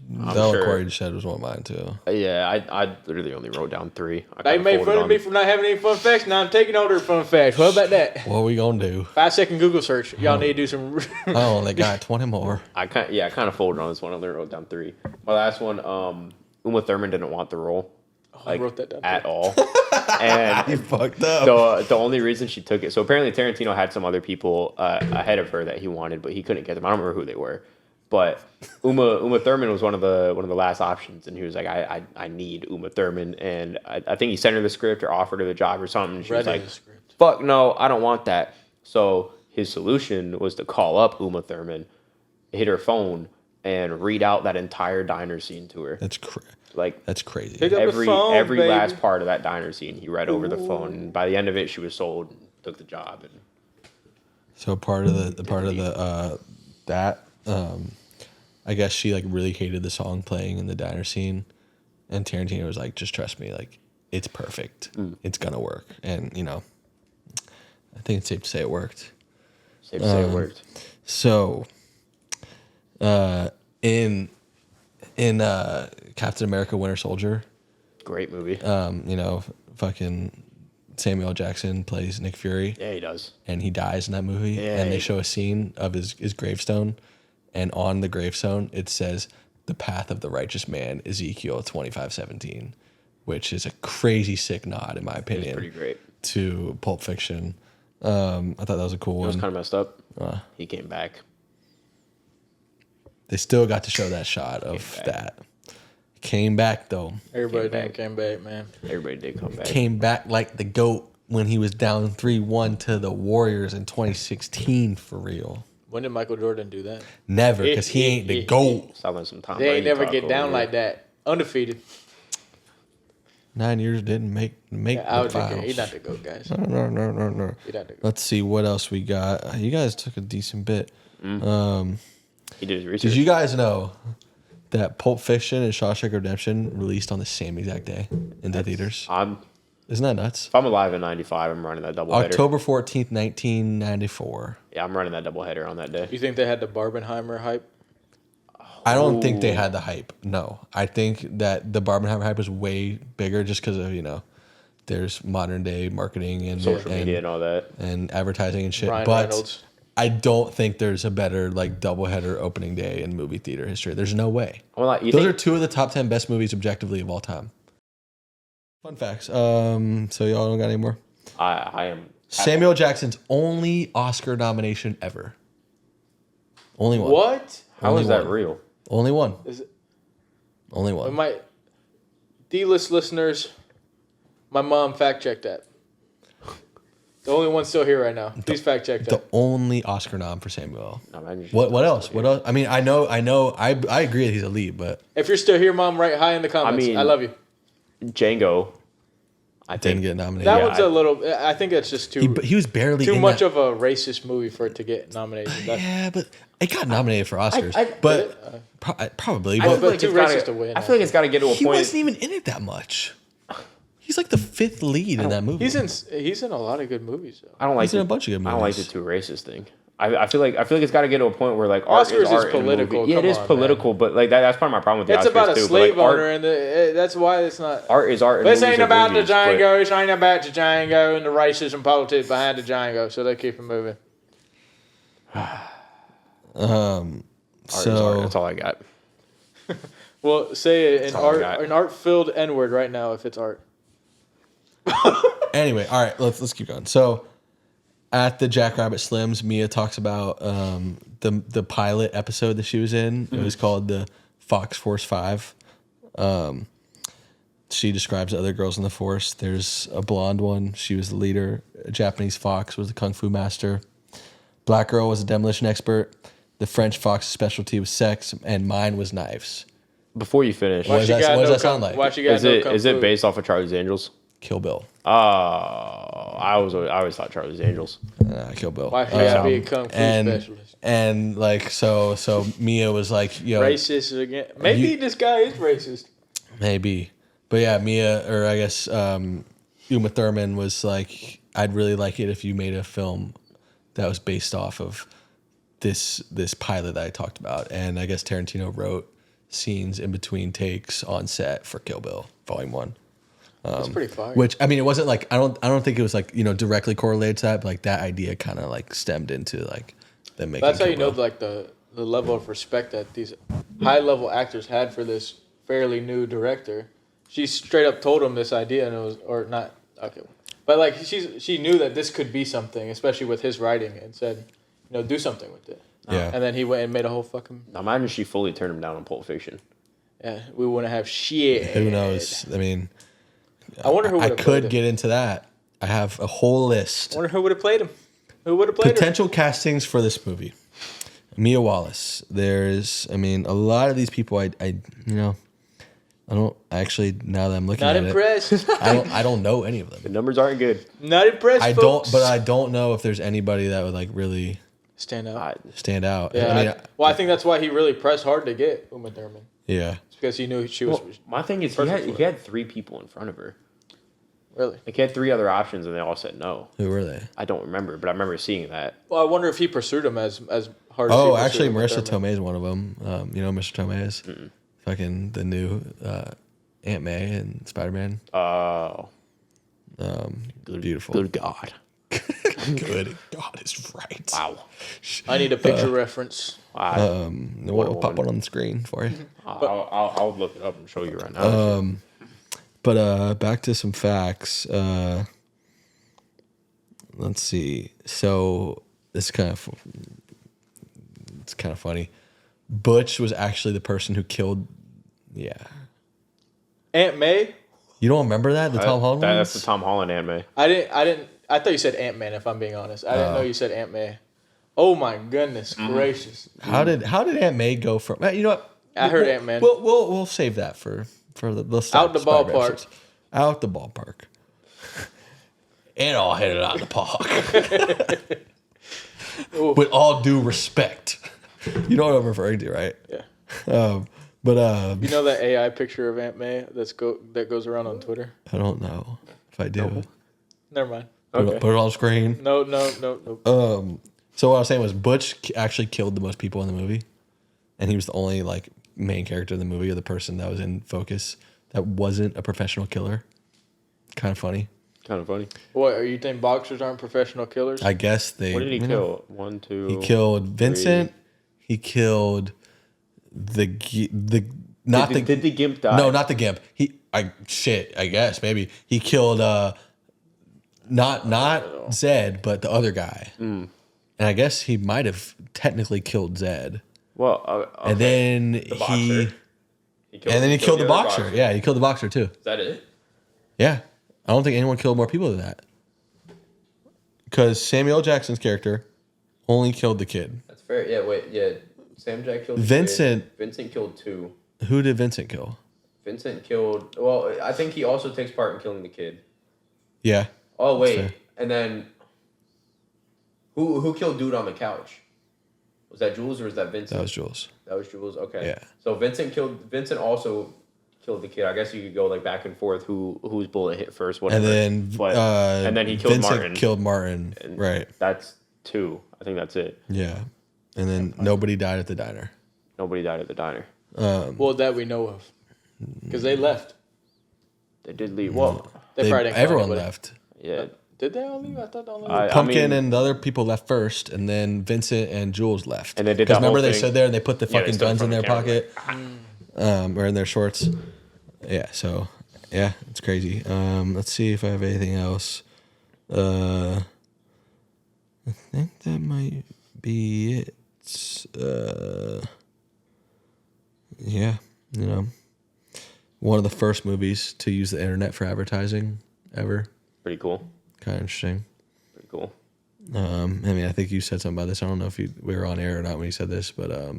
That sure. one Corey just said was one of mine too. Yeah, I literally only wrote down 3. They made fun of me for not having any fun facts. Now I'm taking all their fun facts. What about that? What are we gonna do? 5-second Google search. Y'all need to do some. Oh, they got 20 more. I kind of folded on this one. I only wrote down 3. My last one, Uma Thurman didn't want the role, I wrote that down at too. all. And You fucked up. the only reason she took it, so apparently Tarantino had some other people ahead of her that he wanted, but he couldn't get them. I don't remember who they were, but Uma Thurman was one of the last options, and he was like, I need Uma Thurman, and I think he sent her the script or offered her the job or something. And she was Read like, the script. fuck no, I don't want that. So his solution was to call up Uma Thurman, hit her phone, and read out that entire diner scene to her. Like That's crazy. Pick up the phone, every baby. last part of that diner scene, he read over the phone. And by the end of it, she was sold, and took the job, and So part of I guess she like really hated the song playing in the diner scene, and Tarantino was like, "Just trust me, like it's perfect, it's gonna work." And you know, I think it's safe to say it worked. safe to say it worked. So, in Captain America: Winter Soldier, Great movie. you know, fucking Samuel L. Jackson plays Nick Fury. Yeah, he does. And he dies in that movie. Yeah, and they he- show a scene of his gravestone. And on the gravestone, it says, "The path of the righteous man, Ezekiel 25:17," which is a crazy sick nod, in my opinion, Pretty great. to Pulp Fiction. I thought that was a cool It was one. kind of messed up. He came back. They still got to show that shot of back. that. Came back, though. Everybody back. came back, man. Everybody did come back. Came back like the GOAT when he was down 3-1 to the Warriors in 2016, for real. When did Michael Jordan do that? Never, because he ain't the GOAT. Selling some Tom They ain't Brady never talk get down over like here. that. Undefeated. 9 years didn't make I the would finals. think he's not the GOAT, guys. No. He's not the GOAT. Let's see what else we got. You guys took a decent bit. He did his research. Did you guys know that Pulp Fiction and Shawshank Redemption released on the same exact day in the theaters? Isn't that nuts? If I'm alive in 95, I'm running that double header. October 14th, 1994. Yeah, I'm running that double header on that day. You think they had the Barbenheimer hype? I don't think they had the hype. No, I think that the Barbenheimer hype was way bigger just because of, you know, there's modern day marketing and Social media and all that. and advertising and shit. Ryan but Reynolds. I don't think there's a better like doubleheader opening day in movie theater history. There's no way. Well, like, Those are two of the top 10 best movies objectively of all time. Fun facts. So y'all don't got any more? I am. Samuel Jackson's only Oscar nomination ever. Only one. What? How Only is that one. real? Only one. Is it? Only one. My D-list listeners, my mom fact checked that. The only one still here right now. Please fact check The that. only Oscar nom for Samuel. No, man, What else? What else? I mean, I know. I agree that he's elite, but If you're still here, mom, write hi in the comments. mean- I love you. Django. I didn't think get nominated. That Yeah, one's a little. I think that's just he was barely too in much that. of a racist movie for it to get nominated. Yeah, but it got nominated for Oscars. I- but probably. I But feel like too it's gotta- racist to win. I feel like it's got to get to a he point. wasn't even in it that much. He's like the fifth lead in that movie. He's in a lot of good movies though. I don't like He's in a bunch of good I don't like the movies. too racist thing. I feel like it's got to get to a point where like art Oscars is art and political, movie. Yeah, it come is on, political, but like that's part of my problem with the It's Oscars about a too. slave but, like, owner, and that's why it's not. art is art. and This movies ain't are about the movies, but Django. This ain't about the Django and the racism politics behind the Django. So they keep it moving. Art is art. So That's all I got. Well, say all I got. an art filled N word right now if it's art. anyway, all right, let's keep going. So at the Jackrabbit Slims, Mia talks about the pilot episode that she was in. It was called the Fox Force 5. she describes other girls in the force. There's a blonde one. She was the leader. A Japanese fox was the kung fu master. Black girl was a demolition expert. The French fox's specialty was sex, and mine was knives. Before you finish, What does that sound like? Why she got is it based off of Charlie's Angels? Kill Bill. I always thought Charlie's Angels. Kill Bill. Why she gotta be a kung fu specialist? And like so Mia was like, Racist again. Maybe this guy is racist. Maybe. But yeah, Mia, or I guess Uma Thurman was like, I'd really like it if you made a film that was based off of this pilot that I talked about. And I guess Tarantino wrote scenes in between takes on set for Kill Bill Volume 1. That's pretty fire. Which, I mean, it wasn't like, I don't think it was like, directly correlated to that, but like that idea kind of like stemmed into like them making That's how Kill you know Bill. like the level of respect that these high level actors had for this fairly new director. She straight up told him this idea, and it was, or not, okay. But like she knew that this could be something, especially with his writing, and said, do something with it. Yeah. And then he went and made a whole fucking. Now, imagine she fully turned him down on Pulp Fiction. Yeah, we wouldn't have shit. Who knows? I mean, I wonder who would I have could get into that. I have a whole list. I wonder who would have played him. Who would have played Potential castings for this movie. Mia Wallace. There's, I mean, a lot of these people I don't actually, now that I'm looking Not at impressed. it, I don't know any of The them. numbers aren't good. Not impressed. I folks. don't know if there's anybody that would like really stand out. stand out. Yeah, I mean, I think that's why he really pressed hard to get Uma Thurman. yeah. It's because he knew she was My thing is, Perfect he had 3 people in front of her. really. Like, he had 3 other options, and they all said no. Who were they? I don't remember, but I remember seeing that. Well, I wonder if he pursued him as hard. as he Oh, pursued actually, Uma Marissa Thurman. Tomei is one of them. Mr. Tomei is fucking the new Aunt May and Spider-Man. Oh. Beautiful. Good God. Good God is right. Wow. I need a picture reference. Wow. We'll pop one on the screen for you. I'll look it up and show you right now. But back to some facts. Let's see. So it's kind of funny. Butch was actually the person who killed. Yeah. Aunt May. You don't remember that? The Tom Holland one? That's the Tom Holland anime. I didn't. I thought you said Ant Man. If I'm being honest, I didn't know you said Aunt May. Oh my goodness gracious! How did Aunt May go from? You know what? I heard Ant Man. We'll save that for the Out the ballpark. Out the ballpark. And I'll hit it out the park. With all due respect, you know what I'm referring to, right? Yeah. But You know that AI picture of Aunt May that goes around on Twitter? I don't know if I do. Never mind. Okay. Put it on screen. No. So what I was saying was Butch actually killed the most people in the movie, and he was the only like main character in the movie, or the person that was in focus that wasn't a professional killer. Kind of funny. Kind of funny. What, are you think boxers aren't professional killers? I guess they. What did he you kill? know, 1, 2. He killed Vincent. He killed Did the Gimp die? No, not the Gimp. I guess maybe he killed not Zed, but the other guy. And I guess he might have technically killed Zed. Well, okay. And then The boxer. he killed the other boxer. Yeah, he killed the boxer too. Is that it? Yeah. I don't think anyone killed more people than that. Because Samuel L. Jackson's character only killed the kid. That's fair. Yeah, wait. Yeah. Sam Jack killed Vincent. the kid. Vincent killed 2. Who did Vincent kill? Vincent killed... Well, I think he also takes part in killing the kid. Yeah. Oh, wait. fair. And then... Who killed dude on the couch? Was that Jules or was that Vincent? That was Jules. That was Jules? Okay. Yeah. So Vincent also killed the kid. I guess you could go like back and forth whose bullet hit first, whatever. And then and then he killed Vincent Martin. killed Martin. And Right. That's 2. I think that's it. Yeah. And then nobody died at the diner. Nobody died at the diner. Well, that we know of. Because they left. They did leave. Well, They probably didn't kill everyone anybody. left. yeah. Did they all leave? I thought they all left. Pumpkin and the other people left first, and then Vincent and Jules left. And they did Because that whole remember they thing. stood there and they put the Yeah, they fucking stood in guns in front their of the pocket, or in their shorts. Yeah. So yeah, it's crazy. Let's see if I have anything else. I think that might be it. Yeah, one of the first movies to use the internet for advertising ever. Pretty cool. Kind of interesting. Pretty cool. I mean, I think you said something about this. I don't know if we were on air or not when you said this, but I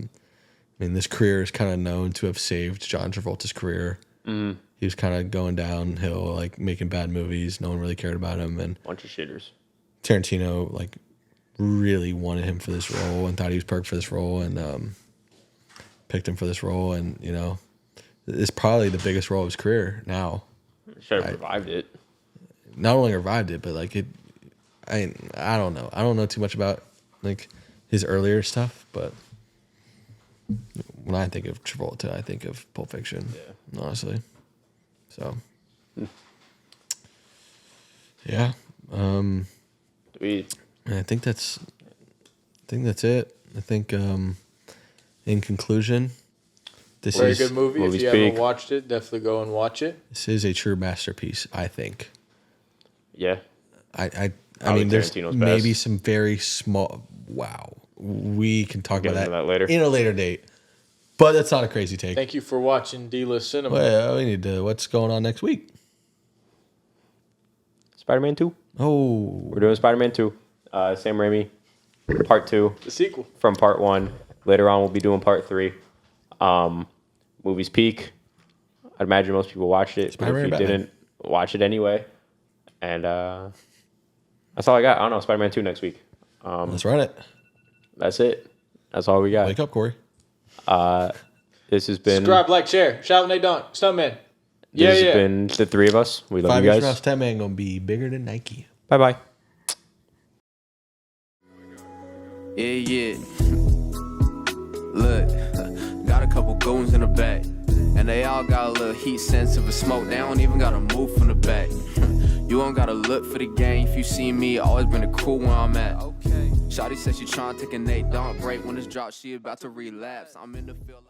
mean, this career is kind of known to have saved John Travolta's career. Mm-hmm. He was kind of going downhill, like making bad movies. No one really cared about him, and Bunch of shitters. Tarantino like really wanted him for this role and thought he was perfect for this role, and picked him for this role. And you know, it's probably the biggest role of his career now. Should have revived it. Not only revived it, but like it. I don't know. I don't know too much about like his earlier stuff, but when I think of Travolta, I think of Pulp Fiction. Yeah. Honestly. So. Yeah. I think that's it. I think in conclusion, this Very is good movie. If you haven't watched it, definitely go and watch it. This is a true masterpiece, I think. Yeah. I mean, there's maybe some very small. Wow, we can talk about that later in a later date, but that's not a crazy take. Thank you for watching D-List Cinema. Well, we need to. What's going on next week? Spider-Man 2. Oh, We're doing Spider-Man 2. Sam Raimi, Part 2. The sequel from Part 1. Later on, we'll be doing Part 3. Movie's peak. I'd imagine most people watched it, but if you didn't, watch it anyway. And that's all I got. I don't know. Spider-Man 2 next week. Let's run it. That's it. That's all we got. Wake up, Corey. This has been... Subscribe, like, share. Shout when they don't. Stuntman. This has been the three of us. We love 5 you years guys. from now, Stuntman gonna be bigger than Nike. Bye-bye. Yeah. Look, got a couple goons in the back, and they all got a little heat sensitive of smoke. They don't even gotta move from the back. You don't gotta look for the game. If you see me, always been a cool where I'm at. Okay. Shawty said she tryna take a Nate, don't break when it's dropped. She about to relapse. I'm in the field.